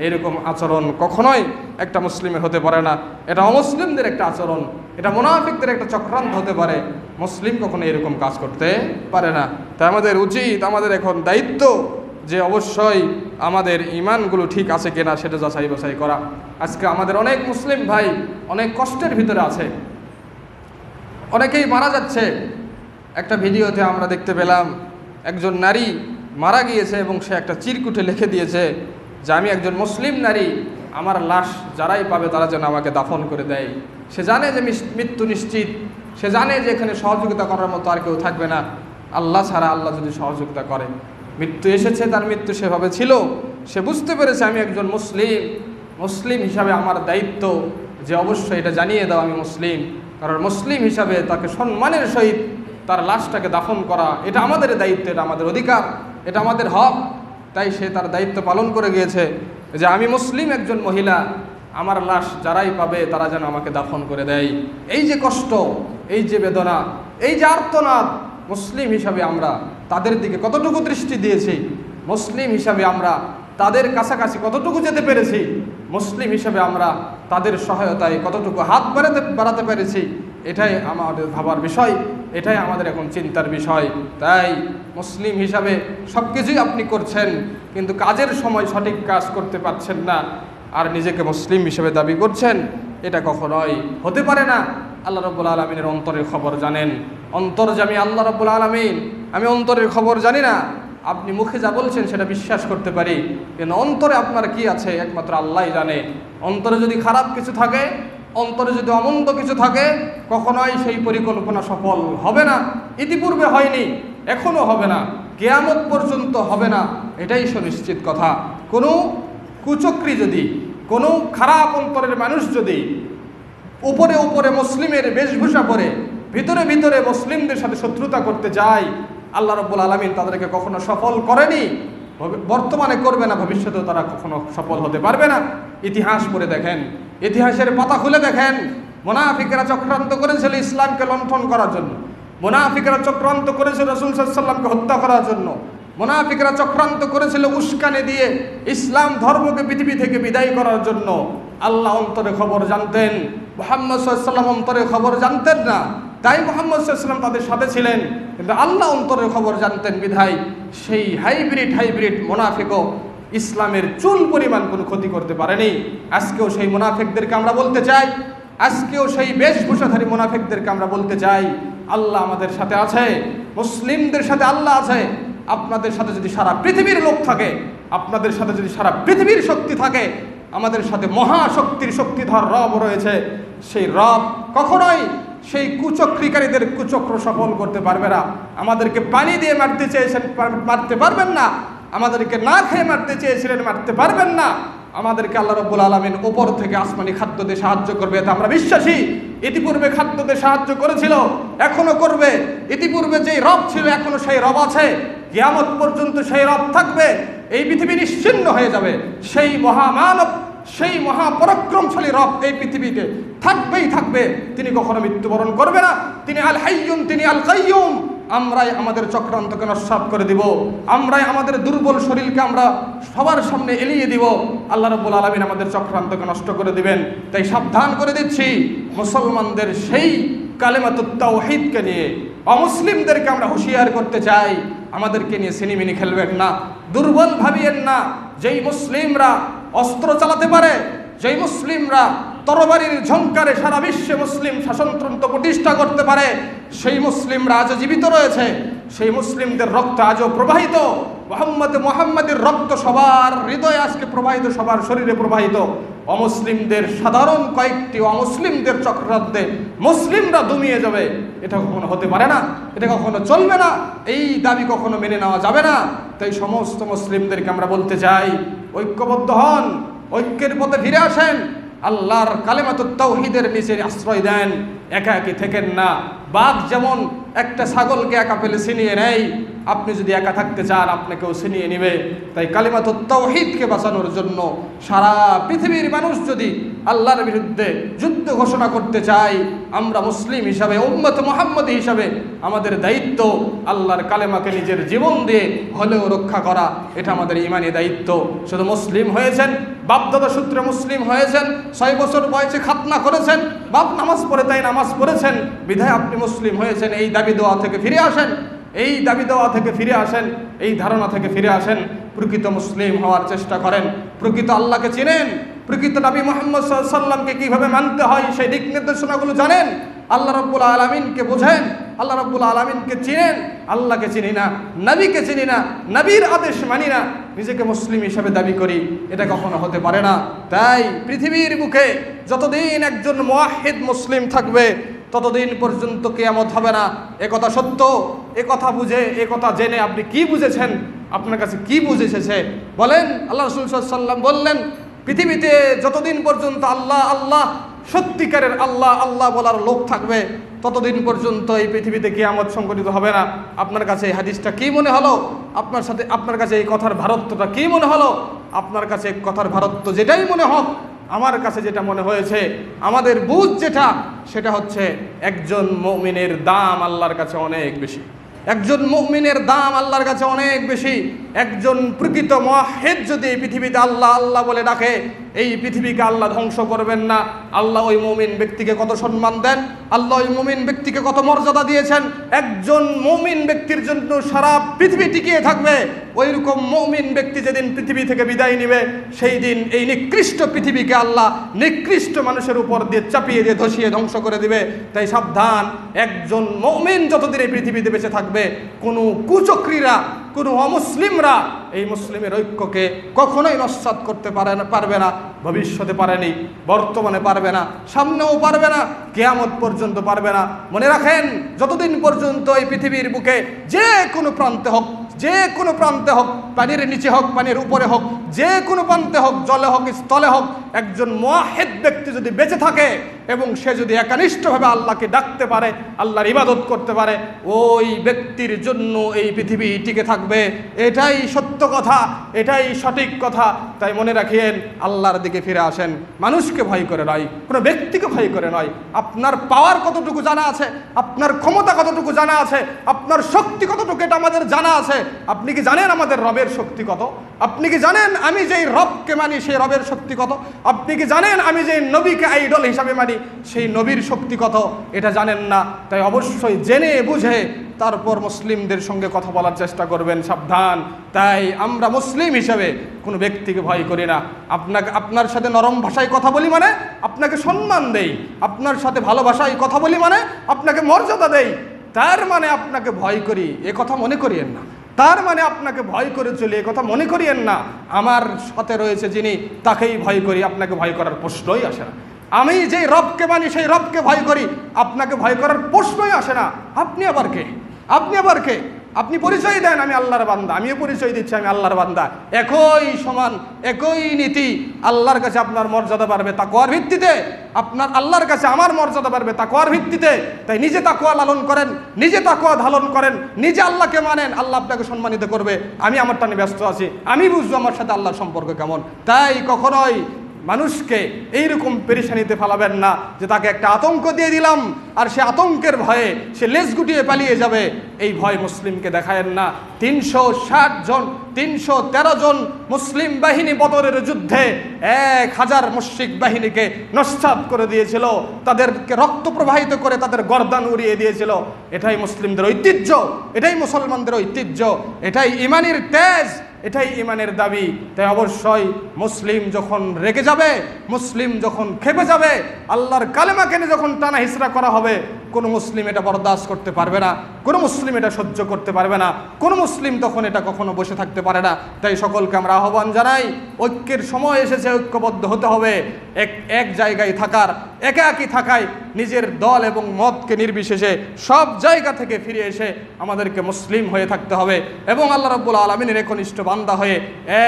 এইরকম আচরণ কখনোই একটা মুসলিমের হতে পারে না। এটা অমুসলিমদের একটা আচরণ, এটা মুনাফিকদের একটা চক্রান্ত হতে পারে। মুসলিম কখনো এরকম কাজ করতে পারে না। তাই আমাদের উচিত, আমাদের এখন দায়িত্ব যে অবশ্যই আমাদের ঈমানগুলো ঠিক আছে কিনা সেটা যাচাই বাছাই করা। আজকে আমাদের অনেক মুসলিম ভাই অনেক কষ্টের ভিতরে আছে, অনেকেই মারা যাচ্ছে। একটা ভিডিওতে আমরা দেখতে পেলাম একজন নারী মারা গিয়েছে এবং সে একটা চিরকুটে লিখে দিয়েছে যে আমি একজন মুসলিম নারী, আমার লাশ যারাই পাবে তারা যেন আমাকে দাফন করে দেয়। সে জানে যে মৃত্যু নিশ্চিত, সে জানে যে এখানে সহযোগিতা করার মতো আর কেউ থাকবে না আল্লাহ ছাড়া। আল্লাহ যদি সহযোগিতা করে, মৃত্যু এসেছে, তার মৃত্যু সেভাবে ছিল, সে বুঝতে পেরেছে আমি একজন মুসলিম হিসাবে আমার দায়িত্ব যে অবশ্যই এটা জানিয়ে দাও আমি মুসলিম। কারণ মুসলিম হিসাবে তাকে সম্মানের সহিত তার লাশটাকে দাফন করা এটা আমাদের দায়িত্ব, এটা আমাদের অধিকার, এটা আমাদের হক। তাই সে তার দায়িত্ব পালন করে গিয়েছে যে আমি মুসলিম একজন মহিলা, আমার লাশ যারাই পাবে তারা যেন আমাকে দাফন করে দেয়। এই যে কষ্ট, এই যে বেদনা, এই যে আর্তনাদ, মুসলিম হিসাবে আমরা তাদের দিকে কতটুকু দৃষ্টি দিয়েছি, মুসলিম হিসাবে আমরা তাদের কাছাকাছি কতটুকু যেতে পেরেছি, মুসলিম হিসাবে আমরা তাদের সহায়তায় কতটুকু হাত বাড়াতে পেরেছি, এটাই আমাদের ভাবার বিষয়, এটাই আমাদের এখন চিন্তার বিষয়। তাই মুসলিম হিসাবে সব কিছুই আপনি করছেন, কিন্তু কাজের সময় সঠিক কাজ করতে পারছেন না, আর নিজেকে মুসলিম হিসেবে দাবি করছেন, এটা কখনোই হতে পারে না। আল্লাহ রাব্বুল আলামিনের অন্তরের খবর জানেন, অন্তর্যামী আল্লাহ রাব্বুল আলামিন। আমি অন্তরের খবর জানি না, আপনি মুখে যা বলছেন সেটা বিশ্বাস করতে পারি, কিন্তু অন্তরে আপনার কি আছে একমাত্র আল্লাহই জানে। অন্তরে যদি খারাপ কিছু থাকে, অন্তরে যদি অমন্দ কিছু থাকে, কখনোই সেই পরিকল্পনা সফল হবে না। ইতিপূর্বে হয়নি, এখনো হবে না, কিয়ামত পর্যন্ত হবে না, এটাই সুনিশ্চিত কথা। কোনো কুচক্রী যদি, কোনো খারাপ অন্তরের মানুষ যদি উপরে উপরে মুসলিমের বেশভূষা পরে ভিতরে ভিতরে মুসলিমদের সাথে শত্রুতা করতে যায়, আল্লাহ রাব্বুল আলামিন তাদেরকে কখনো সফল করেনি, বর্তমানে করবে না, ভবিষ্যতেও তারা কখনো সফল হতে পারবে না। ইতিহাস পড়ে দেখেন, ইতিহাসের পাতা খুলে দেখেন, মুনাফিকরা চক্রান্ত করেছিল ইসলামকে লণ্ঠন করার জন্য, মুনাফিকরা চক্রান্ত করেছিল রাসূল সাল্লাল্লাহু আলাইহি ওয়াসাল্লামকে হত্যা করার জন্য, মুনাফিকরা চক্রান্ত করেছিল উস্কানি দিয়ে ইসলাম ধর্মকে পৃথিবী থেকে বিদায় করার জন্য। আল্লাহ অন্তরে খবর জানতেন, মুহাম্মদ সাল্লাল্লাহু আলাইহি ওয়াসাল্লাম অন্তরে খবর জানতেন না, তাই মুহাম্মদ সাল্লাল্লাহু আলাইহি ওয়াসাল্লাম তাদের সাথে ছিলেন, কিন্তু আল্লাহ অন্তরের খবর জানতেন বিধায় সেই হাইব্রিড মুনাফিকও ইসলামের চুল পরিমাণ কোনো ক্ষতি করতে পারেনি। আজকেও সেই মুনাফিকদেরকে আমরা বলতে চাই, আজকেও সেই বেশভূষাধারী মুনাফিকদেরকে আমরা বলতে চাই, আল্লাহ আমাদের সাথে আছে, মুসলিমদের সাথে আল্লাহ আছে। আপনাদের সাথে যদি সারা পৃথিবীর লোক থাকে, আপনাদের সাথে যদি সারা পৃথিবীর শক্তি থাকে, আমাদের সাথে মহাশক্তির শক্তিধর রব রয়েছে। সেই রব কখনোই সেই কুচক্রীকারীদের কুচক্র সফল করতে পারবে না। আমাদেরকে পানি দিয়ে মারতে চেয়েছেন, মারতে পারবেন না। আমাদেরকে না খেয়ে মারতে চেয়েছিলেন, মারতে পারবেন না। আমাদেরকে আল্লাহ রাব্বুল আলামিন উপর থেকে আসমানি খাদ্য দিয়ে সাহায্য করবে, এটা আমরা বিশ্বাসী। ইতিপূর্বে খাদ্য দিয়ে সাহায্য করেছিল, এখনো করবে। ইতিপূর্বে যেই রব ছিল, এখনো সেই রব আছে, কিয়ামত পর্যন্ত সেই রব থাকবে। এই পৃথিবী নিশ্চিহ্ন হয়ে যাবে, সেই মহামানব, সেই মহাপরাক্রমশালী রব এই পৃথিবীতে থাকবেই থাকবে। তিনি কখনো মৃত্যুবরণ করবে না। তিনি আল হাইয়ুম, তিনি আল কাইয়ুম। আমরাই আমাদের চক্রান্তকে নস্যাৎ করে দিব, আমরাই আমাদের দুর্বল শরীরকে আমরা সবার সামনে এলিয়ে দিব। আল্লাহ রাব্বুল আলামিন আমাদের চক্রান্তকে নষ্ট করে দিবেন। তাই সাবধান করে দিচ্ছি, মুসলমানদের সেই কালেমাতুত তাওহীদকে নিয়ে অমুসলিমদেরকে আমরা হুঁশিয়ার করতে চাই, আমাদেরকে নিয়ে সিনিমিনি খেলবেন না, দুর্বল ভাবিয়েন না। যেই মুসলিমরা অস্ত্র চালাতে পারে, যেই মুসলিমরা তরবারির ঝংকারে সারা বিশ্বে মুসলিম শাসনতন্ত্র প্রতিষ্ঠা করতে পারে, সেই মুসলিমরা আজও জীবিত রয়েছে, সেই মুসলিমদের রক্ত আজও প্রবাহিত। মুহাম্মাদের রক্ত সবার হৃদয়ে আজকে প্রবাহিত, সবার শরীরে প্রবাহিত। অমুসলিমদের সাধারণ কয়েকটি অমুসলিমদের চক্রান্তে মুসলিমরা দমিয়ে যাবে, এটা কখনো হতে পারে না, এটা কখনো চলবে না, এই দাবি কখনো মেনে নেওয়া যাবে না। তাই সমস্ত মুসলিমদেরকে আমরা বলতে চাই, ঐক্যবদ্ধ হন, ঐক্যের পথে ফিরে আসেন, আল্লাহর কালেমাতুত তাওহীদের নিচে আশ্রয় দেন, একা একই থেকেন না। বাঘ যেমন একটা ছাগলকে একা পেলে ছিনিয়ে নেয়, আপনি যদি একা থাকতে চান আপনাকেও ছিনিয়ে নেবে। তাই কালিমাতুত তাওহীদকে বাঁচানোর জন্য সারা পৃথিবীর মানুষ যদি আল্লাহর বিরুদ্ধে যুদ্ধ ঘোষণা করতে চায়, আমরা মুসলিম হিসাবে, উম্মত মুহাম্মদী হিসাবে আমাদের দায়িত্ব আল্লাহর কালেমাকে নিজের জীবন দিয়ে হলেও রক্ষা করা, এটা আমাদের ইমানি দায়িত্ব। শুধু মুসলিম হয়েছেন, বাপদাদা সূত্রে মুসলিম হয়েছেন, 6 বছর বয়সে খাতনা করেছেন, বাপ নামাজ পড়ে তাই নামাজ পড়েছেন, বিধায় আপনি মুসলিম হয়েছেন, এই দাবি দেওয়া থেকে ফিরে আসেন, এই দাবি দেওয়া থেকে ফিরে আসেন, এই ধারণা থেকে ফিরে আসেন। প্রকৃত মুসলিম হওয়ার চেষ্টা করেন, প্রকৃত আল্লাহকে চিনেন, প্রকৃত নবী মুহাম্মদ সাল্লাল্লাহু আলাইহি ওয়াসাল্লামকে কিভাবে মানতে হয় সেই দিক নির্দেশনাগুলো জানেন, আল্লাহ রাব্বুল আলামিনকে বোঝেন, আল্লাহ রাব্বুল আলামিনকে চিনেন। আল্লাহকে চিনি না, নবীকে চিনি না, নবীর আদেশ মানি না, নিজেকে মুসলিম হিসেবে দাবি করি, এটা কখনো হতে পারে না। তাই পৃথিবীর বুকে যতদিন একজন মুওয়াহ্হিদ মুসলিম থাকবে, ততদিন পর্যন্ত কিয়ামত হবে না। একথা সত্য, একথা বুঝে, একথা জেনে আপনি কি বুঝেছেন, আপনার কাছে কি বুঝে এসেছে বলেন? আল্লাহ রাসূল সাল্লাল্লাহু আলাইহি ওয়াসাল্লাম বললেন, পৃথিবীতে যতদিন পর্যন্ত আল্লাহ আল্লাহ, সত্যিকারের আল্লাহ আল্লাহ বলার লোক থাকবে, ততদিন পর্যন্ত এই পৃথিবীতে কিয়ামত সংঘটিত হবে না। আপনার কাছে এই হাদিসটা কি মনে হলো? আপনার কাছে এই কথার ভারত্বটা কি মনে হলো? আপনার কাছে কথার ভারত্ব যেটাই মনে হোক, আমার কাছে যেটা মনে হয়েছে, আমাদের বুঝ যেটা, সেটা হচ্ছে একজন মুমিনের দাম আল্লাহর কাছে অনেক বেশি। একজন মুমিনের দাম আল্লাহর কাছে অনেক বেশি। একজন প্রকৃত মুওয়াহ্হিদ যদি এই পৃথিবীতে আল্লাহ আল্লাহ বলে ডাকে, এই পৃথিবীকে আল্লাহ ধ্বংস করবেন না। আল্লাহ ওই মুমিন ব্যক্তিকে কত সম্মান দেন, আল্লাহ ওই মুমিন ব্যক্তিকে কত মর্যাদা দিয়েছেন। একজন মুমিন ব্যক্তির জন্য সারা পৃথিবী টিকিয়ে থাকবে। ওইরকম মুমিন ব্যক্তি যেদিন পৃথিবী থেকে বিদায় নেবে, সেই দিন এই নিকৃষ্ট পৃথিবীকে আল্লাহ নিকৃষ্ট মানুষের উপর দিয়ে চাপিয়ে দিয়ে ধসিয়ে ধ্বংস করে দিবে। তাই সাবধান, একজন মুমিন যতদিন এই পৃথিবীতে বেঁচে থাকবে, কোনো কুচক্রীরা, কোনো অমুসলিমরা এই মুসলিমের ঐক্যকে কখনোই নস্যাৎ করতে পারবে না। ভবিষ্যতে পারেনি, বর্তমানে পারবে না, সামনেও পারবে না, কিয়ামত পর্যন্ত পারবে না। মনে রাখেন, যতদিন পর্যন্ত এই পৃথিবীর বুকে যে কোনো প্রান্তে হোক, যে কোনো প্রান্তে হোক, পানির নিচে হোক, পানির উপরে হোক, যে কোনো প্রান্তে হোক, জলে হোক, স্থলে হোক, একজন মুওয়াহ্হিদ ব্যক্তি যদি বেঁচে থাকে এবং সে যদি একনিষ্ঠভাবে আল্লাহকে ডাকতে পারে, আল্লাহর ইবাদত করতে পারে, ওই ব্যক্তির জন্য এই পৃথিবী টিকে থাকবে। এটাই সত্য কথা, এটাই সঠিক কথা। তাই মনে রাখিয়েন, আল্লাহর দিকে ফিরে আসেন। মানুষকে ভয় করে নয়, কোনো ব্যক্তিকে ভয় করে নয়। আপনার পাওয়ার কতটুকু জানা আছে, আপনার ক্ষমতা কতটুকু জানা আছে, আপনার শক্তি কতটুকু, এটা আমাদের জানা আছে। আপনি কি জানেন আমাদের রবের শক্তি কত? আপনি কি জানেন আমি যেই রবকে মানি সেই রবের শক্তি কত? আপনি কি জানেন আমি যেই নবীকে আইডল হিসাবে মানি সেই নবীর শক্তি কত? এটা জানেন না। তাই অবশ্যই জেনে বুঝে তারপর মুসলিমদের সঙ্গে কথা বলার চেষ্টা করবেন। সাবধান। তাই আমরা মুসলিম হিসাবে কোনো ব্যক্তিকে ভয় করি না। আপনার সাথে নরম ভাষায় কথা বলি মানে আপনাকে সম্মান দেই, আপনার সাথে ভালো ভাষায় কথা বলি মানে আপনাকে মর্যাদা দেই। তার মানে আপনাকে ভয় করি এ কথা মনে করিয়েন না। তার মানে আপনাকে ভয় করে চলি এ কথা মনে করিয়েন না। আমার সাথে রয়েছে যিনি, তাকেই ভয় করি, আপনাকে ভয় করার প্রশ্নই আসে না। আমি যেই রবকে মানি সেই রবকে ভয় করি, আপনাকে ভয় করার প্রশ্নই আসে না। আপনি আবার কে? আপনি আবার কে? আপনি পরিচয় দেন আমি আল্লাহর বান্দা, আমিও পরিচয় দিচ্ছি আমি আল্লাহর বান্দা। একই সমান, একই নীতি। আল্লাহর কাছে আপনার মর্যাদা বাড়বে তাকওয়ার ভিত্তিতে, আপনার আল্লাহর কাছে আমার মর্যাদা বাড়বে তাকওয়ার ভিত্তিতে। তাই নিজে তাকওয়া লালন করেন, নিজে তাকওয়া ধারণ করেন, নিজে আল্লাহকে মানেন, আল্লাহ আপনাকে সম্মানিত করবে। আমি আমারটা নিয়ে ব্যস্ত আছি, আমি বুঝবো আমার সাথে আল্লাহর সম্পর্ক কেমন। তাই কখনোই মানুষকে এইরকম পেরেশানিতে ফেলাবেন না যে তাকে একটা আতঙ্ক দিয়ে দিলাম আর সে আতঙ্কের ভয়ে সে লেজ গুটিয়ে পালিয়ে যাবে। এই ভয় মুসলিমকে দেখায়েন না। 360 জন, 313 জন মুসলিম বাহিনী বদরের যুদ্ধে 1000 মুশরিক বাহিনীকে নস্যাৎ করে দিয়েছিল, তাদেরকে রক্ত প্রবাহিত করে তাদের গর্দান উড়িয়ে দিয়েছিল। এটাই মুসলিমদের ঐতিহ্য, এটাই মুসলমানদের ঐতিহ্য, এটাই ইমানের তেজ, এটাই ইমানের দাবি। তাই অবশ্যই মুসলিম যখন রেগে যাবে, মুসলিম যখন খেপে যাবে, আল্লাহর কালেমা কেনে যখন টানা হিসরা করা হবে, কোনো মুসলিম এটা বরদাস্ত করতে পারবে না, কোনো মুসলিম এটা সহ্য করতে পারবে না, কোনো মুসলিম তখন এটা কখনো বসে থাকতে পারে না। তাই সকলকে আমরা আহ্বান জানাই, ঐক্যের সময় এসেছে, ঐক্যবদ্ধ হতে হবে। এক জায়গায় থাকার, একাকী থাকায় নিজের দল এবং মতকে নির্বিশেষে সব জায়গা থেকে ফিরে এসে আমাদেরকে মুসলিম হয়ে থাকতে হবে এবং আল্লাহ রাব্বুল আলামিনের একনিষ্ঠ বান্দা হয়ে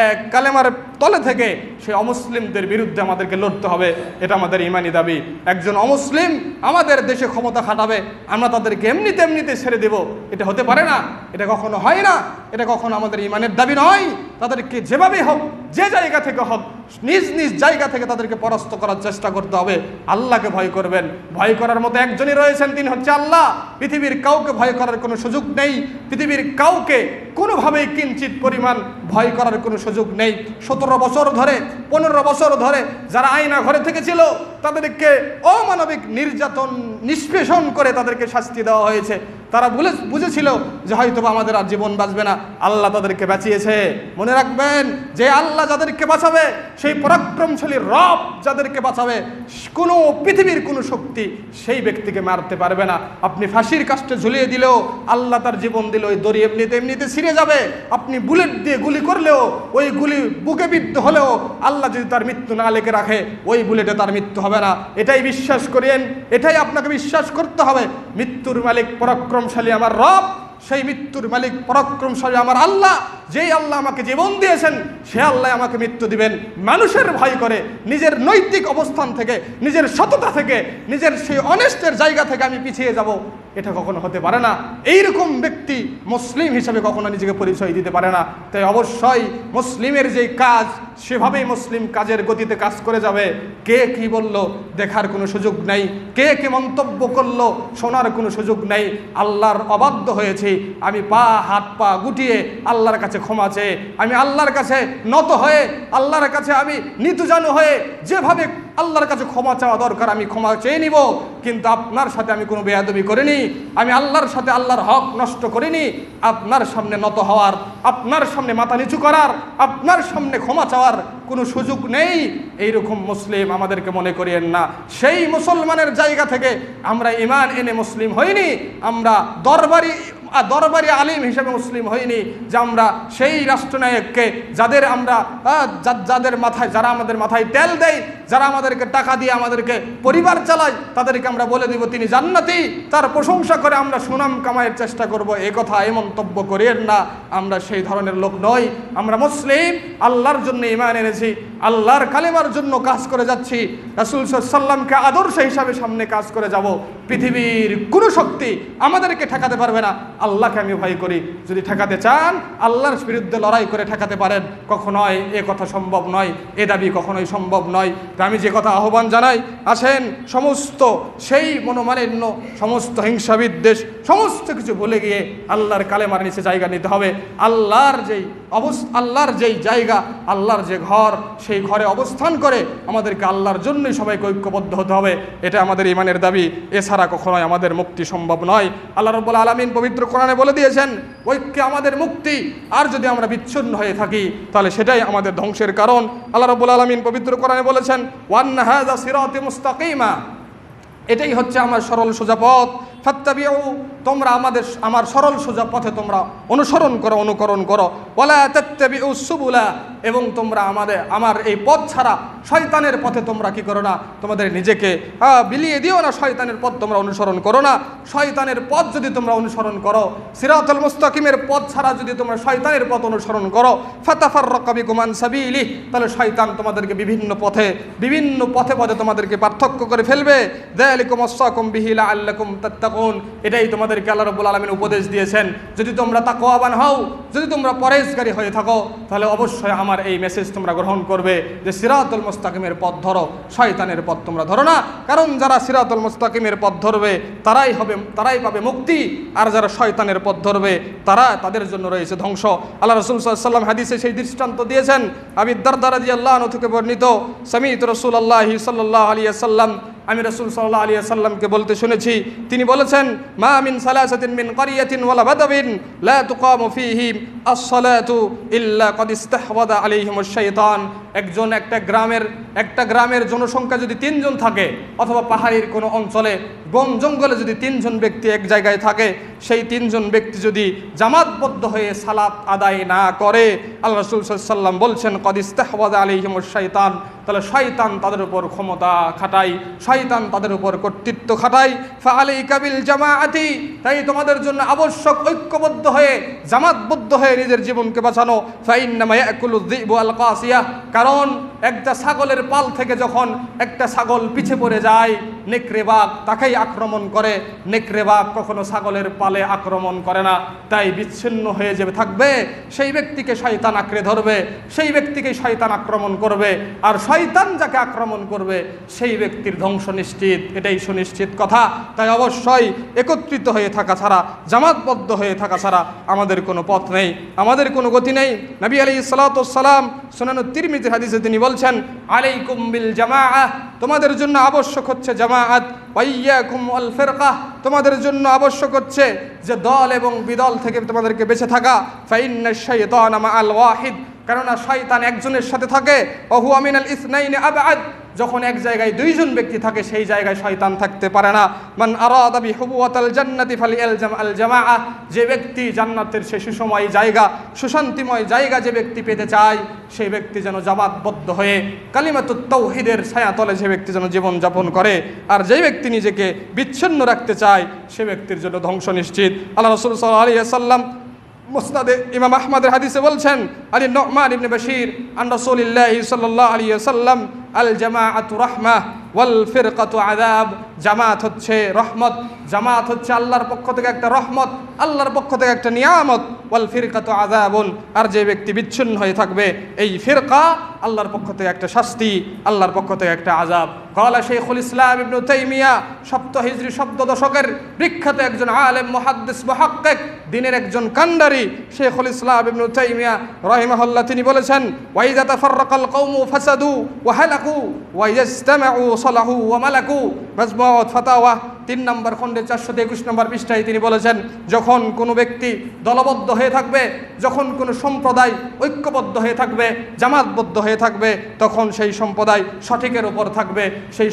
এক কালেমার তলে থেকে সেই অমুসলিমদের বিরুদ্ধে আমাদেরকে লড়তে হবে। এটা আমাদের ইমানি দাবি। একজন অমুসলিম আমাদের দেশে ক্ষমতা খাটাবে, আমরা তাদেরকে এমনিতে ছেড়ে দেব, এটা হতে পারে না, এটা কখনো হয় না, এটা কখনো আমাদের ইমানের দাবি নয়। তাদেরকে যেভাবে হোক, যে জায়গা থেকে হোক, নিজ নিজ জায়গা থেকে তাদেরকে পরাস্ত করার চেষ্টা করতে হবে। আল্লাহকে ভয় করবেন, ভয় করার মতো একজনই রয়েছেন, তিনি হচ্ছে আল্লাহ। পৃথিবীর কাউকে ভয় করার কোনো সুযোগ নেই, পৃথিবীর কাউকে কোনোভাবেই কিঞ্চিত পরিমাণ ভয় করার কোনো সুযোগ নেই। 17 বছর ধরে, 15 বছর ধরে যারা আয়না ঘরে থেকেছিল তাদেরকে অমানবিক নির্যাতন নিষ্পেষণ করে তাদেরকে শাস্তি দেওয়া হয়েছে। তারা বুঝেছিল যে হয়তো আমাদের আর জীবন বাঁচবে না, আল্লাহ তাদেরকে বাঁচিয়েছে। মনে রাখবেন, যে আল্লাহ যাদেরকে বাঁচাবে, সেই পরাক্রমশালী রব যাদেরকে বাঁচাবে, কোনো পৃথিবীর কোনো শক্তি সেই ব্যক্তিকে মারতে পারবে না। আপনি ফাঁসির কাস্টে ঝুলিয়ে দিলেও আল্লাহ তার জীবন দিল, ওই দড়ি এমনিতে ছিঁড়ে যাবে। আপনি বুলেট দিয়ে গুলি করলেও, ওই গুলি বুকে বিদ্ধ হলেও আল্লাহ যদি তার মৃত্যু না লেখে রাখে, ওই বুলেটে তার মৃত্যু হবে না। এটাই বিশ্বাস করেন, এটাই আপনাকে বিশ্বাস করতে হবে। মৃত্যুর মালিক পরাক্রমশালী আমার রব, সেই মৃত্যুর মালিক পরাক্রমশালী আমার আল্লাহ। যেই আল্লাহ আমাকে জীবন দিয়েছেন, সে আল্লাহ আমাকে মৃত্যু দিবেন। মানুষের ভয় করে, নিজের নৈতিক অবস্থান থেকে, নিজের সততা থেকে, নিজের সেই অনেস্টের জায়গা থেকে আমি পিছিয়ে যাব, এটা কখনো হতে পারে না। এইরকম ব্যক্তি মুসলিম হিসাবে কখনো নিজেকে পরিচয় দিতে পারে না। তাই অবশ্যই মুসলিমের যেই কাজ সেভাবেই মুসলিম কাজের গতিতে কাজ করে যাবে। কে কি বলল দেখার কোনো সুযোগ নেই, কে কে মন্তব্য করলো শোনার কোনো সুযোগ নেই। আল্লাহর অবাধ্য হয়েছি, আমি হাত পা গুটিয়ে আল্লাহর কাছে ক্ষমা চেয়ে, আমি আল্লাহর কাছে নত হয়ে, আল্লাহর কাছে আমি নিতুজানু হয়ে যেভাবে আল্লাহর কাছে ক্ষমা চাওয়া দরকার আমি ক্ষমা চেয়ে নিব। কিন্তু আপনার সাথে আমি কোনো বেয়াদবি করিনি, আমি আল্লাহর সাথে আল্লাহর হক নষ্ট করিনি। আপনার সামনে নত হওয়ার, আপনার সামনে মাথা নিচু করার, আপনার সামনে ক্ষমা চাওয়ার কোনো সুযোগ নেই। এইরকম মুসলিম আমাদেরকে মনে করিয়েন না। সেই মুসলমানের জায়গা থেকে আমরা ঈমান এনে মুসলিম হইনি, আমরা দরবারি আলিম হিসেবে মুসলিম হইনি যে আমরা সেই রাষ্ট্রনায়ককে যাদের মাথায়, যারা আমাদের মাথায় তেল দেয়, যারা আমাদেরকে টাকা দিয়ে আমাদেরকে পরিবার চালায়, তাদেরকে আমরা বলে দিব তিনি জান্নাতি, তার প্রশংসা করে আমরা সুনাম কামাইয়ের চেষ্টা করব। এই কথা এই মন্তব্য করিয়েন না, আমরা সেই ধরনের লোক নই। আমরা মুসলিম, আল্লাহর জন্য ঈমান এনেছি, আল্লাহর কালেমার জন্য কাজ করে যাচ্ছি, রাসূল সাল্লাল্লাহু আলাইহি ওয়াসাল্লামকে আদর্শ হিসাবে সামনে কাজ করে যাব। পৃথিবীর কোনো শক্তি আমাদেরকে ঠেকাতে পারবে না। আল্লাহকে আমি ভয় করি। যদি ঠেকাতে চান আল্লাহর বিরুদ্ধে লড়াই করে ঠেকাতে পারেন, কখনোই এ কথা সম্ভব নয়, এ দাবি কখনোই সম্ভব নয়। আমি যে কথা আহ্বান জানাই, আসেন সমস্ত সেই মনোমালিন্য, সমস্ত হিংসা বিদ্বেষ, সমস্ত কিছু ভুলে গিয়ে আল্লাহর কালেমার নিচে জায়গা নিতে হবে। আল্লাহর যেই জায়গা, আল্লাহর যে ঘর, সেই ঘরে অবস্থান করে আমাদেরকে আল্লাহর জন্যই সবাইকে ঐক্যবদ্ধ হতে হবে। এটা আমাদের ঈমানের দাবি, এছাড়া কখনোই আমাদের মুক্তি সম্ভব নয়। আল্লাহ রাব্বুল আলামিন পবিত্র কোরআনে বলে দিয়েছেন ঐক্যে আমাদের মুক্তি, আর যদি আমরা বিচ্ছিন্ন হয়ে থাকি তাহলে সেটাই আমাদের ধ্বংসের কারণ। আল্লাহ রাব্বুল আলামিন পবিত্র কোরআনে বলেছেন ওয়ান্না হাযা সিরাতি মুস্তাকিমা, এটাই হচ্ছে আমার সরল সোজা পথ, ফাত্তাবিউ, তোমরা আমার সরল সোজা পথে তোমরা অনুকরণ করো, ওয়ালা তাত্তাবিউ সুবুলা, এবং তোমরা আমার এই পথ ছাড়া শয়তানের পথে তোমরা কি করো না, তোমাদের নিজেকে বিলিয়ে দিও না, শয়তানের পথ তোমরা অনুসরণ করো না। শয়তানের পথ যদি তোমরা অনুসরণ করো, সিরাতুল মুস্তাকিমের পথ ছাড়া যদি তোমরা শয়তানের পথ অনুসরণ করো, ফাতাফাররাকা বিকুম আন সাবিলি, তাহলে শয়তান তোমাদেরকে বিভিন্ন পথে তোমাদেরকে পার্থক্য করে ফেলবে। যালিকুম ওয়াসাকুম বিহি লাআল্লাকুম তাত্তাকুন, এটাই তোমাদেরকে আল্লাহ রাব্বুল আলামিন উপদেশ দিয়েছেন। যদি তোমরা তাকওয়াবান হও, যদি তোমরা পরহেজগারী হয়ে থাকো, তাহলে অবশ্যই আমার এই মেসেজ তোমরা গ্রহণ করবে যে সিরাতুল মুস্তাকিমের পথ ধরো, শয়তানের পথ তোমরা ধরো না। কারণ যারা সিরাতুল মুস্তাকিমের পথ ধরবে তারাই পাবে মুক্তি, আর যারা শয়তানের পথ ধরবে তাদের জন্য রয়েছে ধ্বংস। আল্লাহ রাসূল সাল্লাল্লাহু আলাইহি ওয়াসাল্লাম হাদিসে সেই দৃষ্টান্ত দিয়েছেন। আবু দারদা রাদিয়াল্লাহু আনহু থেকে বর্ণিত, সামি'তু রাসূলুল্লাহ সাল্লাল্লাহু আলাইহি ওয়াসাল্লাম, আমি রাসূল সাল্লাল্লাহু আলাইহি ওয়াসাল্লামকে বলতে শুনেছি, তিনি বলেছেন মা মিন সালাসাতিন মিন ক্বরিয়াতিন ওয়ালা বাদাবিন লা তুকামু ফীহিম আস-সালাতু ইল্লা ক্বাদ ইসতাহওয়াযা আলাইহিমুশ শাইতান। একটা গ্রামের জনসংখ্যা যদি 3 জন থাকে, অথবা পাহাড়ির কোনো অঞ্চলে বন জঙ্গলে যদি 3 জন ব্যক্তি এক জায়গায় থাকে, সেই 3 জন ব্যক্তি যদি জামাতবদ্ধ হয়ে সালাত আদায় না করে, আল্লাহ রাসূল সাল্লাল্লাহু আলাইহি ওয়াসাল্লাম বলছেন ক্বাদ ইসতাহওয়াযা আলাইহিমুশ শাইতান, তাহলে শয়তান তাদের উপর ক্ষমতা খাটায়, শয়তান তাদের উপর কর্তৃত্ব খাটায়। ফাআলাইকা বিল জামাআতি, তাই তোমাদের জন্য আবশ্যক ঐক্যবদ্ধ হয়ে, জামাতবদ্ধ হয়ে নিজের জীবনকে বাঁচানো। ফাইন্নামা ইয়াকুলু যিবু আল কাসিয়া, কারণ একটা ছাগলের পাল থেকে যখন একটা ছাগল পিছে পড়ে যায়, নেকড়ে বাঘ তাকেই আক্রমণ করে। নেকড়ে বাঘ কখনো ছাগলের পালে আক্রমণ করে না, তাই বিচ্ছিন্ন হয়ে যে থাকবে সেই ব্যক্তিকে শয়তান আঁকড়ে ধরবে, সেই ব্যক্তিকে শয়তান আক্রমণ করবে, আর শয়তান যাকে আক্রমণ করবে সেই ব্যক্তির ধ্বংস নিশ্চিত, এটাই সুনিশ্চিত কথা। তাই অবশ্যই একত্রিত হয়ে থাকা ছাড়া, জামাতবদ্ধ হয়ে থাকা ছাড়া আমাদের কোনো পথ নেই, আমাদের কোনো গতি নেই। নবী আলাইহিস সালাতু ওয়াস সালাম সুনানুত তিরমিজির হাদিসে তিনি বলছেন আলাইকুম বিল জামাআহ, তোমাদের জন্য আবশ্যক হচ্ছে জামাআত, ওয়া ইয়াকুম ওয়াল ফিরকা, তোমাদের জন্য আবশ্যক হচ্ছে যে দল এবং বিদল থেকে তোমাদেরকে বেঁচে থাকা। ফাইন্নাশ শাইতানা মাআল ওয়াহিদ, কেননা শয়তান একজনের সাথে থাকে, ওয়া হুয়া মিনাল ইসনাইনি আবআদ, যখন এক জায়গায় 2 জন ব্যক্তি থাকে সেই জায়গায় শয়তান থাকতে পারে না। মান আরাদা বিহুবুওয়াতাল জান্নাতি ফালিয়ালজাম আল জামাআহ, যে ব্যক্তি জান্নাতের সেই সুসময় জায়গা, সুশান্তিময় জায়গা যে ব্যক্তি পেতে চায়, সেই ব্যক্তি যেন জামাতবদ্ধ হয়ে কালিমাতুত তাওহীদের ছায়াতলে যে ব্যক্তি যেন জীবন যাপন করে। আর যে ব্যক্তি নিজেকে বিচ্ছিন্ন রাখতে চায় সে ব্যক্তির জন্য ধ্বংস নিশ্চিত। আল্লাহ রাসূল সাল্লাল্লাহু আলাইহি ওয়াসাল্লাম মুসনাদে ইমাম আহমদের হাদিসে বলছেন আলী নু'মান ইবনে বাশীর আন রাসূলিল্লাহি সাল্লাল্লাহু আলাইহি ওয়াসাল্লাম আল জামাআতু রাহমাহ ওয়াল ফিরকাতু আযাব। জামাত হচ্ছে রহমত, জামাত হচ্ছে আল্লাহর পক্ষ থেকে একটা রহমত, আল্লাহর পক্ষ থেকে একটা নিয়ামত। ওয়াল ফিরকাতু আযাবুন, আর যে ব্যক্তি বিচ্ছিন্ন হয়ে থাকবে, এই ফিরকা আল্লাহর পক্ষ থেকে একটা শাস্তি, আল্লাহর পক্ষ থেকে একটা আযাব। ক্বালা শাইখুল ইসলাম ইবনে তাইমিয়া, 7 হিজরি 7 দশকের বিখ্যাত একজন আলেম, মুহাদ্দিস, মুহাক্কিক, দ্বীনের একজন কান্ডারি শাইখুল ইসলাম ইবনে তাইমিয়া রাহিমাহুল্লাহ, তিনি বলেছেন, ওয়া ইযা তাফাররাকাল কওমু ফাসাদু ওয়া হালাকু ওয়া ইজতামাউ সালাহু ওয়া মালাকু। মাজমুআত ফাতাওয়া 3 নম্বর খণ্ডে 421 নম্বর পৃষ্ঠায় তিনি বলেছেন, যখন কোনো ব্যক্তি দলবদ্ধ হয়ে থাকবে, যখন কোনো সম্প্রদায় ঐক্যবদ্ধ হয়ে থাকবে, জামাতবদ্ধ হয়ে থাকবে, তখন সেই সম্প্রদায় সঠিকের উপর থাকবে, সেই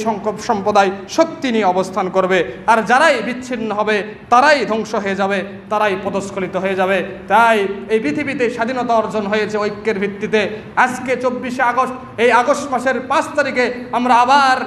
সম্প্রদায় শক্তি নিয়ে অবস্থান করবে। আর যারাই বিচ্ছিন্ন হবে তারাই ধ্বংস হয়ে যাবে, তারাই পদস্খলিত হয়ে যাবে। তাই এই পৃথিবীতে স্বাধীনতা অর্জন হয়েছে ঐক্যের ভিত্তিতে। আজকে 24শে আগস্ট, এই আগস্ট মাসের 5 তারিখে আমরা আবার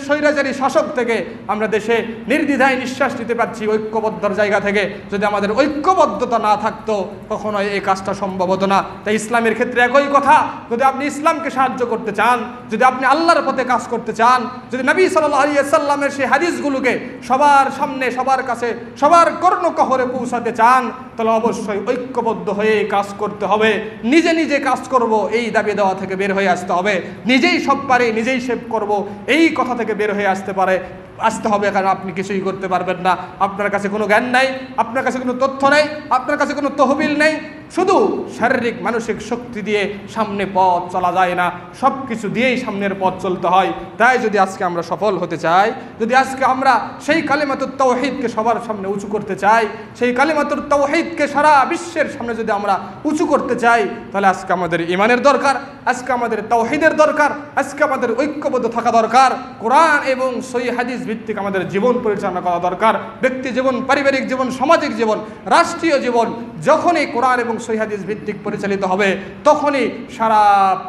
স্বৈরাচারী শাসক থেকে আমরা দেশে নির্দ্বিধায় নিঃশ্বাস নিতে পারছি ঐক্যবদ্ধর জায়গা থেকে। যদি আমাদের ঐক্যবদ্ধতা না থাকতো কখনোই এই কাজটা সম্ভব হতো না। তাই ইসলামের ক্ষেত্রে একই কথা, যদি আপনি ইসলামকে সাহায্য করতে চান, যদি আপনি আল্লাহর পথে কাজ করতে চান, যদি নবী সাল্লাল্লাহু আলাইহি ওয়াসাল্লামের সেই হাদিসগুলোকে সবার সামনে, সবার কাছে, সবার কর্ণকহরে পৌঁছাতে চান, তাহলে অবশ্যই ঐক্যবদ্ধ হয়ে কাজ করতে হবে। নিজে নিজে কাজ করব এই দাবি দেওয়া থেকে বের হয়ে আসতে হবে। নিজেই সব পারি, নিজেই সেভ করব এই কথা থেকে বের হয়ে আসতে হবে। কারণ আপনি কিছুই করতে পারবেন না, আপনার কাছে কোনো জ্ঞান নাই, আপনার কাছে কোনো তথ্য নেই, আপনার কাছে কোনো তহবিল নেই। শুধু শারীরিক মানসিক শক্তি দিয়ে সামনে পথ চলা যায় না, সব কিছু দিয়েই সামনের পথ চলতে হয়। তাই যদি আজকে আমরা সফল হতে চাই, যদি আজকে আমরা সেই কালিমাতুত তাওহীদকে সবার সামনে উঁচু করতে চাই, সেই কালিমাতুত তাওহীদকে সারা বিশ্বের সামনে যদি আমরা উঁচু করতে চাই, তাহলে আজকে আমাদের ঈমানের দরকার, আজকে আমাদের তাওহীদের দরকার, আজকে আমাদের ঐক্যবদ্ধ থাকা দরকার। কোরআন এবং সহিহ হাদিস ভিত্তিক আমাদের জীবন পরিচালনা করা দরকার। ব্যক্তি জীবন, পারিবারিক জীবন, সামাজিক জীবন, রাষ্ট্রীয় জীবন যখনই কোরআন এবং সহিহ হাদিস ভিত্তিক পরিচালিত হবে, তখনই সারা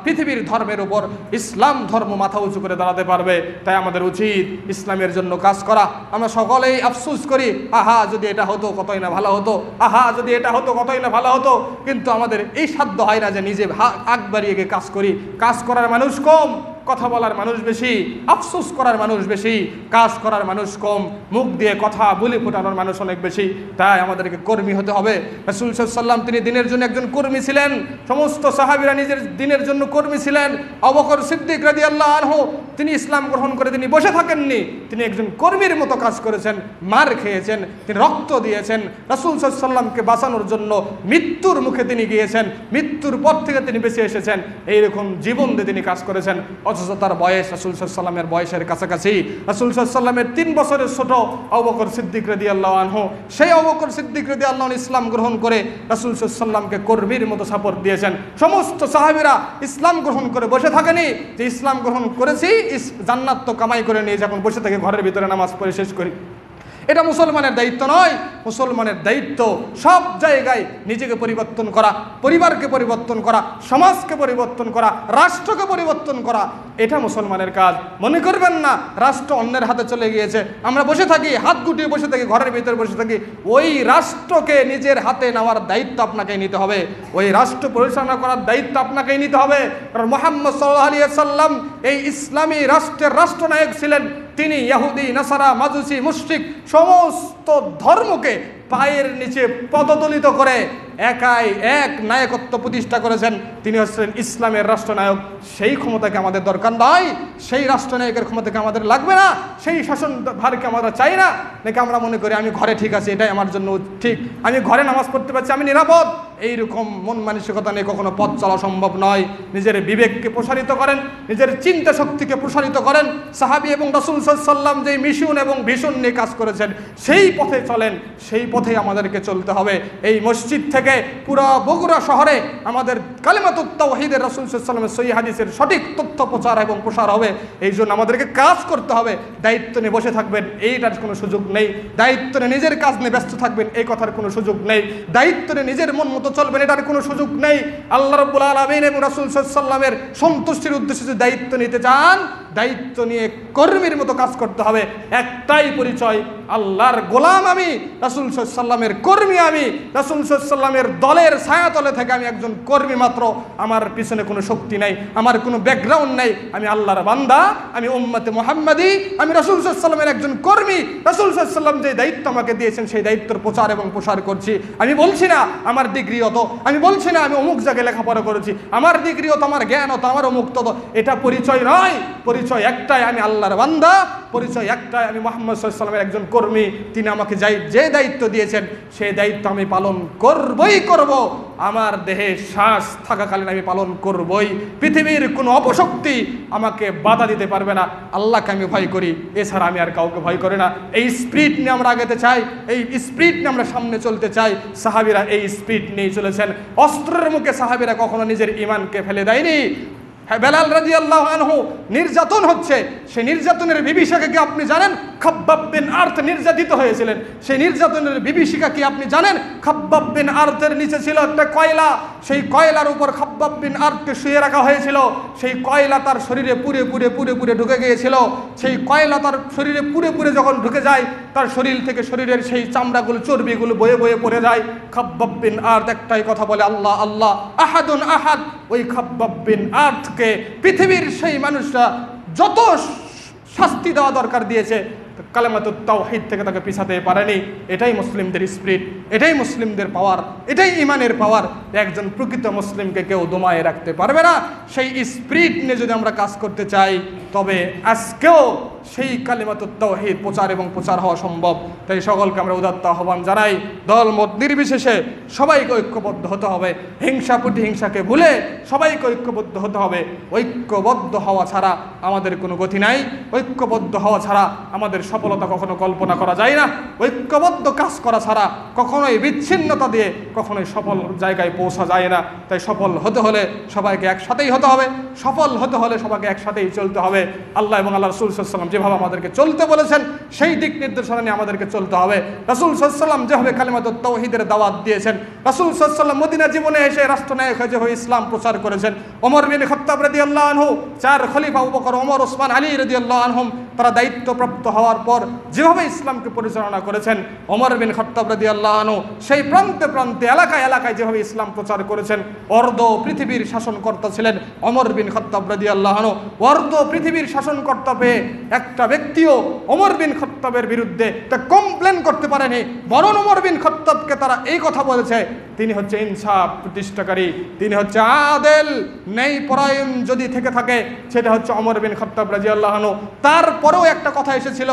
পৃথিবীর ধর্মের উপর ইসলাম ধর্ম মাথা উঁচু করে দাঁড়াতে পারবে। তাই আমাদের উচিত ইসলামের জন্য কাজ করা। আমরা সকলেই আফসোস করি, আহা যদি এটা হতো কতই না ভালো হতো, আহা যদি এটা হতো কতই না ভালো হতো। কিন্তু আমাদের এই সাধ্য হয় না যে নিজে আগ বাড়িয়ে গিয়ে কাজ করি। কাজ করার মানুষ কম, কথা বলার মানুষ বেশি, আফসোস করার মানুষ বেশি, কাজ করার মানুষ কম, মুখ দিয়ে কথা বলে ফোটানোর মানুষ অনেক বেশি। তাই আমাদেরকে কর্মী হতে হবে। রাসূল সাল্লাল্লাহু আলাইহি ওয়াসাল্লাম তিনি দিনের জন্য একজন কর্মী ছিলেন, সমস্ত সাহাবীরা নিজের দিনের জন্য কর্মী ছিলেন। আবু বকর সিদ্দিক রাদিয়াল্লাহু আনহু তিনি ইসলাম গ্রহণ করে তিনি বসে থাকেননি, তিনি একজন কর্মীর মতো কাজ করেছেন, মার খেয়েছেন, তিনি রক্ত দিয়েছেন, রাসূল সাল্লাল্লাহু আলাইহি ওয়াসাল্লামকে বাঁচানোর জন্য মৃত্যুর মুখে তিনি গিয়েছেন, মৃত্যুর পর থেকে তিনি বেঁচে এসেছেন। এইরকম জীবন দিয়ে তিনি কাজ করেছেন। অথচ তার বয়স রাসূল সাল্লাল্লাহু আলাইহি ওয়াসাল্লামের বয়সের কাছাকাছি। রাসূল সাল্লাল্লাহু আলাইহি ওয়াসাল্লামের 3 বছরের ছোট আবু বকর সিদ্দিক রাদিয়াল্লাহু আনহু, সেই আবু বকর সিদ্দিক রাদিয়াল্লাহু আনহু ইসলাম গ্রহণ করে রাসূল সাল্লাল্লাহু আলাইহি ওয়াসাল্লামকে কর্মীর মতো সাপোর্ট দিয়েছেন। সমস্ত সাহাবীরা ইসলাম গ্রহণ করে বসে থাকেনি যে ইসলাম গ্রহণ করেছি, জান্নাত তো কামাই করে নিয়ে যখন বসে থেকে ঘরের ভিতরে নামাজ পড়ে শেষ করি। এটা মুসলমানের দায়িত্ব নয়। মুসলমানের দায়িত্ব সব জায়গায় নিজেকে পরিবর্তন করা, পরিবারকে পরিবর্তন করা, সমাজকে পরিবর্তন করা, রাষ্ট্রকে পরিবর্তন করা। এটা মুসলমানের কাজ। মনে করবেন না রাষ্ট্র অন্যের হাতে চলে গিয়েছে, আমরা বসে থাকি, হাত গুটিয়ে বসে থাকি, ঘরের ভিতরে বসে থাকি। ওই রাষ্ট্রকে নিজের হাতে নেওয়ার দায়িত্ব আপনাকেই নিতে হবে, ওই রাষ্ট্র পরিচালনা করার দায়িত্ব আপনাকেই নিতে হবে। কারণ মুহাম্মদ সাল্লাল্লাহু আলাইহি ওয়াসাল্লাম এই ইসলামী রাষ্ট্রের রাষ্ট্রনায়ক ছিলেন। তিনি ইহুদি, নাসারা, মাজুসি, মুশরিক সমস্ত ধর্মকে পায়ের নিচে পদদলিত করে একাই এক নায়কত্ব প্রতিষ্ঠা করেছেন। তিনি হচ্ছেন ইসলামের রাষ্ট্রনায়ক। সেই ক্ষমতাকে আমাদের দরকার নয়, সেই রাষ্ট্রনায়কের ক্ষমতাকে আমাদের লাগবে না, সেই শাসন ভারকে আমরা চাই না। নাকি আমরা মনে করি আমি ঘরে ঠিক আছি, এটাই আমার জন্য ঠিক, আমি ঘরে নামাজ পড়তে পারছি, আমি নিরাপদ। এইরকম মন মানসিকতা নিয়ে কখনো পথ চলা সম্ভব নয়। নিজের বিবেককে প্রসারিত করেন, নিজের চিন্তা শক্তিকে প্রসারিত করেন। সাহাবী এবং রাসূল সাল্লাল্লাহু আলাইহি ওয়াসাল্লাম যে মিশন এবং ভিশন নিয়ে কাজ করেছেন, সেই পথে চলেন, সেই পথেই আমাদেরকে চলতে হবে। এই মসজিদ থেকে পুরো বগুড়া শহরে আমাদের কালিমাতুত তাওহীদের রাসূল সাল্লাল্লাহু আলাইহি ওয়াসাল্লামের সহিহ হাদিসের সঠিক তথ্য প্রচার এবং প্রসার হবে। এই জন্য আমাদেরকে কাজ করতে হবে। দায়িত্ব নিয়ে বসে থাকবেন এইটার কোনো সুযোগ নেই, দায়িত্ব নিয়ে নিজের কাজ নিয়ে ব্যস্ত থাকবেন এই কথার কোনো সুযোগ নেই, দায়িত্ব নিয়ে নিজের মন মতো চলবেন এটার কোনো সুযোগ নেই। আল্লাহ রাব্বুল আলামিন এবং রাসূল সাল্লাল্লাহু আলাইহি ওয়াসাল্লামের সন্তুষ্টির উদ্দেশ্যে যদি দায়িত্ব নিতে চান, দায়িত্ব নিয়ে কর্মীর মতো কাজ করতে হবে। একটাই পরিচয়, আল্লাহর গোলাম আমি, রাসূল সাল্লাল্লাহু আলাইহি ওয়াসাল্লামের কর্মী আমি, রাসূল সাল্লাল্লাহু আলাইহি ওয়াসাল্লামের দলের ছায়াতলে থেকে আমি একজন কর্মী মাত্র। আমার পিছনে কোনো শক্তি নাই, আমার কোনো ব্যাকগ্রাউন্ড নাই। আমি আল্লাহর বান্দা, আমি উম্মতে মুহাম্মাদি, আমি রাসূল সাল্লাল্লাহু আলাইহি ওয়াসাল্লামের একজন কর্মী। রাসূল সাল্লাল্লাহু আলাইহি ওয়াসাল্লাম যে দায়িত্ব আমাকে দিয়েছেন সেই দায়িত্বের প্রচার এবং প্রসার করছি। আমি বলছি না আমার ডিগ্রি অত, আমি বলছি না আমি অমুক জায়গায় লেখাপড়া করেছি, আমার ডিগ্রি অত, আমার জ্ঞান অত, আমার অমুক তত। এটা পরিচয় নয়। পরিচয় একটাই, আমি আল্লাহর বান্দা। পরিচয় একটাই, আমি মুহাম্মদ সাল্লাল্লাহু আলাইহি ওয়াসাল্লামের একজন কর্মী। তিনি আমাকে যে দায়িত্ব দিয়েছেন সেই দায়িত্ব আমি পালন করবই করব। আমার দেহে শ্বাস থাকাকালীন আমি পালন করবই। পৃথিবীর কোনো অপশক্তি আমাকে বাধা দিতে পারবে না। আল্লাহকে আমি ভয় করি, এছাড়া আমি আর কাউকে ভয় করি না। এই স্পিরিট নিয়ে আমরা আগাতে চাই, এই স্পিরিট নিয়ে আমরা সামনে চলতে চাই। সাহাবীরা এই স্পিরিট নিয়ে চলেছেন। অস্ত্রের মুখে সাহাবীরা কখনো নিজের ঈমানকে ফেলে দেয়নি। হ্যাঁ, বেলাল রাদিয়াল্লাহু আনহু নির্যাতন হচ্ছে, সেই নির্যাতনের বিভীষিকা কি আপনি জানেন? খাব্বাব বিন আরত নির্যাতিত হয়েছিলেন। সেই নির্যাতনের বিভীষিকা কি আপনি জানেন? খাব্বাব বিন আরতের নিচে ছিল একটা কয়লা, সেই কয়লার উপর খাব্বাব বিন আরতকে শুয়ে রাখা হয়েছিল। সেই কয়লা তার শরীরে পুরে পুরে পুরে পুরে ঢুকে গিয়েছিল। সেই কয়লা তার শরীরে পুরে পুরে যখন ঢুকে যায়, তার শরীর থেকে শরীরের সেই চামড়াগুলো চর্বিগুলো বয়ে বয়ে পড়ে যায়। খাব্বাব বিন আরত একটাই কথা বলে, আল্লাহ আল্লাহ আহাদুন আহাদ। ওই খাব্বাব বিন আরতকে পৃথিবীর সেই মানুষরা যত শাস্তি দেওয়া দরকার দিয়েছে, কালেমাতুত তাওহীদ থেকে তাকে পিছাতে পারেনি। এটাই মুসলিমদের স্পিরিট, এটাই মুসলিমদের পাওয়ার, এটাই ঈমানের পাওয়ার। একজন প্রকৃত মুসলিমকে কেউ দমায়ে রাখতে পারবে না। সেই স্পিরিট নিয়ে যদি আমরা কাজ করতে চাই, তবে আজকেও সেই কালেমাতুত তাওহীদ প্রচার এবং প্রচার হওয়া সম্ভব। তাই সকলকে আমরা উদাত্ত আহ্বান জানাই, দল মত নির্বিশেষে সবাইকে ঐক্যবদ্ধ হতে হবে। হিংসা প্রতিহিংসাকে ভুলে সবাইকে ঐক্যবদ্ধ হতে হবে। ঐক্যবদ্ধ হওয়া ছাড়া আমাদের কোনো গতি নাই। ঐক্যবদ্ধ হওয়া ছাড়া আমাদের সফলতা কখনো কল্পনা করা যায় না। ঐক্যবদ্ধ কাজ করা ছাড়া কখনোই বিচ্ছিন্নতা দিয়ে কখনোই সফল জায়গায় পৌঁছা যায় না। তাই সফল হতে হলে সবাইকে একসাথেই হতে হবে, সফল হতে হলে সবাইকে একসাথেই চলতে হবে। আল্লাহ এবং আল্লাহ রাসূল সাল্লাল্লাহু আলাইহি ওয়াসাল্লাম যেভাবে আমাদেরকে চলতে বলেছেন সেই দিক নির্দেশনা নিয়ে আমাদেরকে চলতে হবে। রাসূল সাল্লাল্লাহু আলাইহি ওয়াসাল্লাম যেভাবে কালিমাতুত তাওহীদের দাওয়াত দিয়েছেন, রাসূল সাল্লাল্লাহু আলাইহি ওয়াসাল্লাম মদিনা জীবনে এসে রাষ্ট্রনায়ক হয়ে ইসলাম প্রচার করেছেন। ওমর বিন খাত্তাব রাদিয়াল্লাহু আনহু, চার খলিফা আবু বকর, ওমর, ওসমান, আলী রাদিয়াল্লাহু আনহুম, তারা দায়িত্বপ্রাপ্ত হওয়ার পর যেভাবে ইসলামকে পরিচালনা করেছেন, ওমর বিন খাত্তাব রাদিয়াল্লাহু আনহু সেই প্রান্তে প্রান্তে এলাকায় এলাকায় যেভাবে ইসলাম প্রচার করেছেন। অর্ধ পৃথিবীর শাসনকর্তা ছিলেন ওমর বিন খাত্তাব রাদিয়াল্লাহু আনহু। অর্ধ পৃথিবীর শাসনকর্তা পেয়ে একটা ব্যক্তিও ওমর বিন খাত্তাবের বিরুদ্ধে তা কমপ্লেন করতে পারেনি। বরং ওমর বিন খাত্তাবকে তারা এই কথা বলেছে, তিনি হচ্ছে ইনসাফ প্রতিষ্ঠাকারী, তিনি হচ্ছে আদেল, ন্যায় পরায়ণ যদি থেকে থাকে সেটা হচ্ছে ওমর বিন খাত্তাব রাদিয়াল্লাহু আনহু। তারপরেও একটা কথা এসেছিল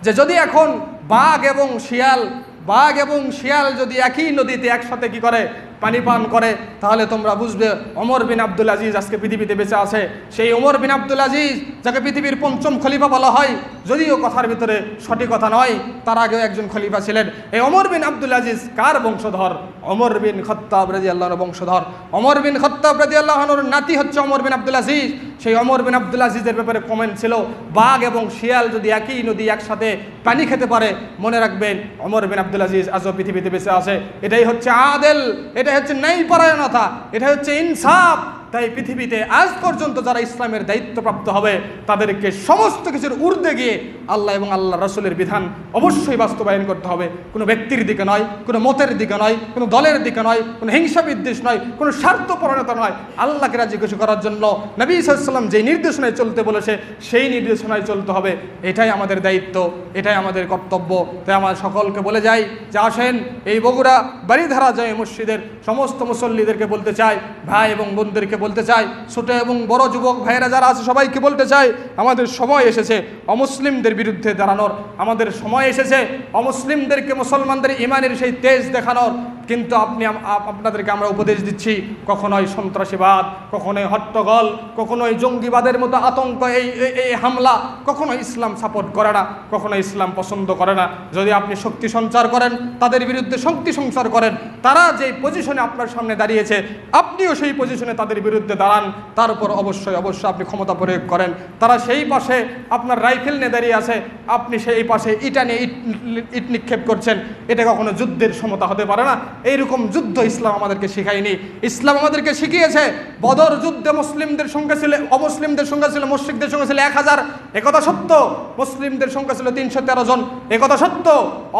যে যদি এখন বাঘ এবং শিয়াল যদি একই নদীতে একসাথে কি করে, পানি পান করে, তাহলে তোমরা বুঝবে ওমর বিন আব্দুল আজিজ আজকে পৃথিবীতে বেঁচে আছে। সেই ওমর বিন আব্দুল আজিজ যাকে পৃথিবীর পঞ্চম খলিফা বলা হয়, যদিও কথার ভিতরে সঠিকতা নয়, তার আগেও একজন খলিফা ছিলেন। এই ওমর বিন আব্দুল আজিজ কার বংশধর? ওমর বিন খাত্তাব রাদিয়াল্লাহু আনহুর বংশধর। ওমর বিন খাত্তাব রাদিয়াল্লাহু আনহুর নাতি হচ্ছে ওমর বিন আব্দুল আজিজ। সেই ওমর বিন আব্দুল আজিজের ব্যাপারে কমেন্ট ছিল, বাঘ এবং শিয়াল যদি একই নদী একসাথে পানি খেতে পারে, মনে রাখবেন ওমর বিন আব্দুল আজিজ আজও পৃথিবীতে বেঁচে আছে। এটাই হচ্ছে আদেল, এটাই হচ্ছে ন্যায়পরায়ণতা, এটা হচ্ছে ইনসাফ। তাই পৃথিবীতে আজ পর্যন্ত যারা ইসলামের দায়িত্বপ্রাপ্ত হবে তাদেরকে সমস্ত কিছুর ঊর্ধ্বে গিয়ে আল্লাহ এবং আল্লাহ রাসূলের বিধান অবশ্যই বাস্তবায়ন করতে হবে। কোনো ব্যক্তির দিকে নয়, কোনো মতের দিকে নয়, কোনো দলের দিকে নয়, কোনো হিংসা বিদ্বেষ নয়, কোনো স্বার্থপরণতা নয়। আল্লাহকে রাজি খুশি করার জন্য নবী সাল্লাল্লাহু আলাইহি ওয়াসাল্লাম যেই নির্দেশনায় চলতে বলেছে সেই নির্দেশনায় চলতে হবে। এটাই আমাদের দায়িত্ব, এটাই আমাদের কর্তব্য। তাই আমার সকলকে বলে যাই যে আসেন এই বগুড়া বাড়িধারা জামে মসজিদের সমস্ত মুসল্লিদেরকে বলতে চাই, ভাই এবং বোনদেরকে বলতে চাই, ছোট এবং বড় যুবক ভাইয়েরা যারা আছে সবাইকে বলতে চাই, আমাদের সময় এসেছে অমুসলিমদের বিরুদ্ধে দাঁড়ানোর, আমাদের সময় এসেছে অমুসলিমদেরকে মুসলমানদের ঈমানের সেই তেজ দেখানোর। কিন্তু আপনাদেরকে আমরা উপদেশ দিচ্ছি, কখনোই সন্ত্রাসীবাদ, কখনোই হট্টগোল, কখনোই জঙ্গিবাদের মতো আতঙ্ক, এই হামলা কখনোই ইসলাম সাপোর্ট করে না, কখনো ইসলাম পছন্দ করে না। যদি আপনি শক্তি সঞ্চার করেন, তাদের বিরুদ্ধে শক্তি সঞ্চার করেন, তারা যে পজিশনে আপনার সামনে দাঁড়িয়েছে আপনিও সেই পজিশনে তাদের বিরুদ্ধে দাঁড়ান, তার উপর অবশ্যই আপনি ক্ষমতা প্রয়োগ করেন। তারা সেই পাশে আপনার রাইফেল নিয়ে দাঁড়িয়ে আছে, আপনি সেই পাশে ইটা নিয়ে ইট নিক্ষেপ করছেন, এটা কখনো যুদ্ধের সমতা হতে পারে না। এইরকম যুদ্ধ ইসলাম আমাদেরকে শেখায়নি। ইসলাম আমাদেরকে শিখিয়েছে বদর যুদ্ধে মুসলিমদের সংখ্যা ছিল, অমুসলিমদের সংখ্যা ছিল, মুশরিকদের সংখ্যা ছিল 1000, একথা সত্য। মুসলিমদের সংখ্যা ছিল 313 জন, একথা সত্য।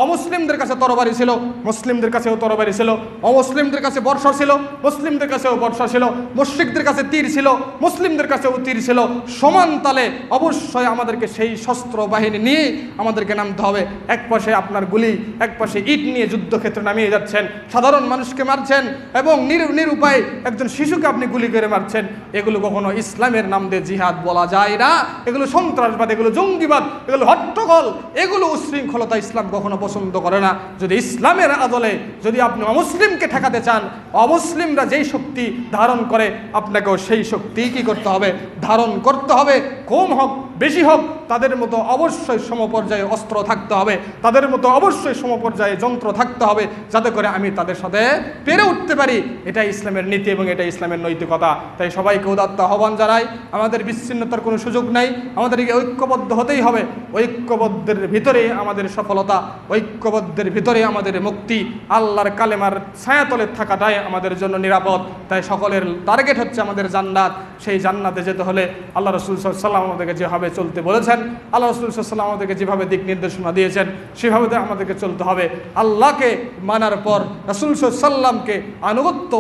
অমুসলিমদের কাছে তরবারি ছিল, মুসলিমদের কাছেও তরবারি ছিল। অমুসলিমদের কাছে বর্শা ছিল, মুসলিমদের কাছেও বর্শা ছিল। মুশরিকদের কাছে তীর ছিল, মুসলিমদের কাছেও তীর ছিল। সমান তালে অবশ্যই আমাদেরকে সেই শস্ত্র বাহিনী নিয়ে আমাদেরকে নামতে হবে। এক পাশে আপনার গুলি, এক পাশে ইট নিয়ে যুদ্ধক্ষেত্রে নামিয়ে যাচ্ছেন, সাধারণ মানুষকে মারছেন এবং নিরুপায় একজন শিশুকে আপনি গুলি করে মারছেন। এগুলো কখনো ইসলামের নাম দিয়ে জিহাদ বলা যায় না। এগুলো সন্ত্রাসবাদ, এগুলো জঙ্গিবাদ, এগুলো হট্টগোল, এগুলো উশৃঙ্খলতা ইসলাম কখনো পছন্দ করে না। যদি ইসলামের আদলে যদি আপনি অমুসলিমকে ঠেকাতে চান, অমুসলিমরা যেই শক্তি ধারণ করে আপনাকেও সেই শক্তি কি করতে হবে? ধারণ করতে হবে। কম হোক বেশি হোক, তাদের মতো অবশ্যই সমপর্যায়ে অস্ত্র থাকতে হবে, তাদের মতো অবশ্যই সমপর্যায়ে যন্ত্র থাকতে হবে, যাতে করে আমি তাদের সাথে পেরে উঠতে পারি। এটা ইসলামের নীতি এবং এটা ইসলামের নৈতিকতা। তাই সবাইকে উদাত্ত আহ্বান জানাই, আমাদের বিচ্ছিন্নতার কোনো সুযোগ নাই, আমাদেরকে ঐক্যবদ্ধ হতেই হবে। ঐক্যবদ্ধের ভিতরে আমাদের সফলতা, ঐক্যবদ্ধের ভিতরে আমাদের মুক্তি, আল্লাহর কালেমার ছায়াতলে থাকাটাই আমাদের জন্য নিরাপদ। তাই সকলের টার্গেট হচ্ছে আমাদের জান্নাত। সেই জান্নাতে যেতে হলে আল্লাহ রাসূল সাল্লাল্লাহু আলাইহি ওয়াসাল্লাম আমাদেরকে যেভাবে চলতে বলেছেন, আল্লাহ রাসূল সাল্লাল্লাহু আলাইহি ওয়াসাল্লাম আমাদেরকে যেভাবে দিক নির্দেশনা দিয়েছেন, সেভাবে আমাদেরকে চলতে হবে। আল্লাহকে মানার পর, রাসূল সাল্লাল্লাহু আলাইহি ওয়াসাল্লামকে আনুগত্য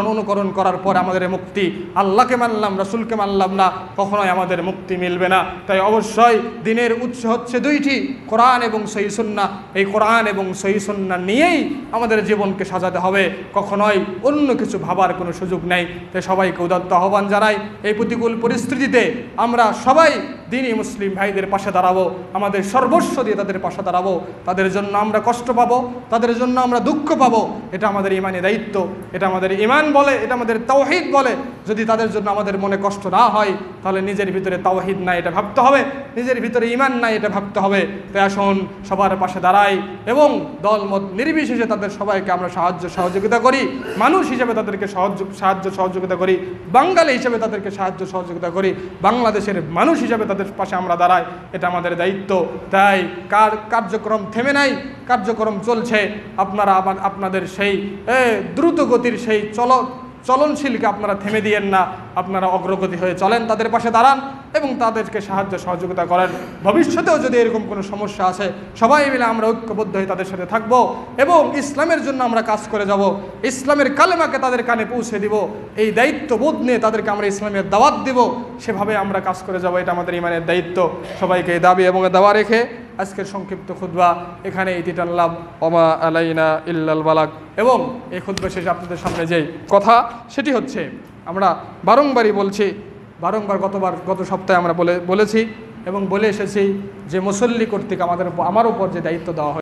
অনুকরণ করার পর আমাদের মুক্তি। আল্লাহকে মানলাম, রাসূলকে মানলাম না, কখনোই আমাদের মুক্তি মিলবে না। তাই অবশ্যই দিনের উৎস হচ্ছে দুইটি, কোরআন এবং সহিহ সুন্নাহ। এই কোরআন এবং সহিহ সুন্নাহ নিয়েই আমাদের জীবনকে সাজাতে হবে, কখনোই অন্য কিছু ভাবার কোনো সুযোগ নেই। তাই সবাইকে উদাত্ত আহ্বান জানাই, এই প্রতিকূল পরিস্থিতিতে আমরা সবাই দ্বীনি মুসলিম ভাইদের পাশে দাঁড়াবো, আমাদের সর্বস্ব দিয়ে তাদের পাশে দাঁড়াবো। তাদের জন্য আমরা কষ্ট পাবো, তাদের জন্য আমরা দুঃখ পাবো, এটা আমাদের ইমানি দায়িত্ব, এটা আমাদের ইমান বলে, এটা আমাদের তাওহীদ বলে। যদি তাদের জন্য আমাদের মনে কষ্ট না হয়, তাহলে নিজের ভিতরে তাওহীদ নাই এটা ভাবতে হবে, নিজের ভিতরে ইমান নাই এটা ভাবতে হবে। তাই আসুন সবার পাশে দাঁড়াই এবং দলমত নির্বিশেষে তাদের সবাইকে আমরা সাহায্য সহযোগিতা করি। মানুষ হিসেবে তাদেরকে সাহায্য সহযোগিতা করি, বাঙালি হিসেবে তাদেরকে সাহায্য সহযোগিতা করি, বাংলাদেশের মানুষ হিসেবে তাদের পাশে আমরা দাঁড়াই, এটা আমাদের দায়িত্ব। তাই কার্যক্রম থেমে নাই, কার্যক্রম চলছে। আপনারা আপনাদের সেই দ্রুত গতির সেই চলনশীলকে আপনারা থেমে দিয়েন না, আপনারা অগ্রগতি হয়ে চলেন, তাদের পাশে দাঁড়ান এবং তাদেরকে সাহায্য সহযোগিতা করেন। ভবিষ্যতেও যদি এরকম কোনো সমস্যা আসে, সবাই মিলে আমরা ঐক্যবদ্ধ হয়ে তাদের সাথে থাকব এবং ইসলামের জন্য আমরা কাজ করে যাব, ইসলামের কালেমাকে তাদের কানে পৌঁছে দিব। এই দায়িত্ববোধ নিয়ে তাদেরকে আমরা ইসলামের দাওয়াত দিব, সেভাবে আমরা কাজ করে যাব। এটা আমাদের ইমানের দায়িত্ব। সবাইকে এই দাবি এবং দাওয়া রেখে আজকের সংক্ষিপ্ত খুতবা এখানে ইতি টানলাম। ওমা আলাইনা ইল্লাল বালাগ। এবং এই খুতবা শেষে আপনাদের সামনে যেই কথা, সেটি হচ্ছে, আমরা বারংবারই বলছি, গত সপ্তাহে আমরা বলেছি এবং বলে এসেছি যে মুসল্লি কর্তৃক আমার উপর যে দায়িত্ব দেওয়া হয়,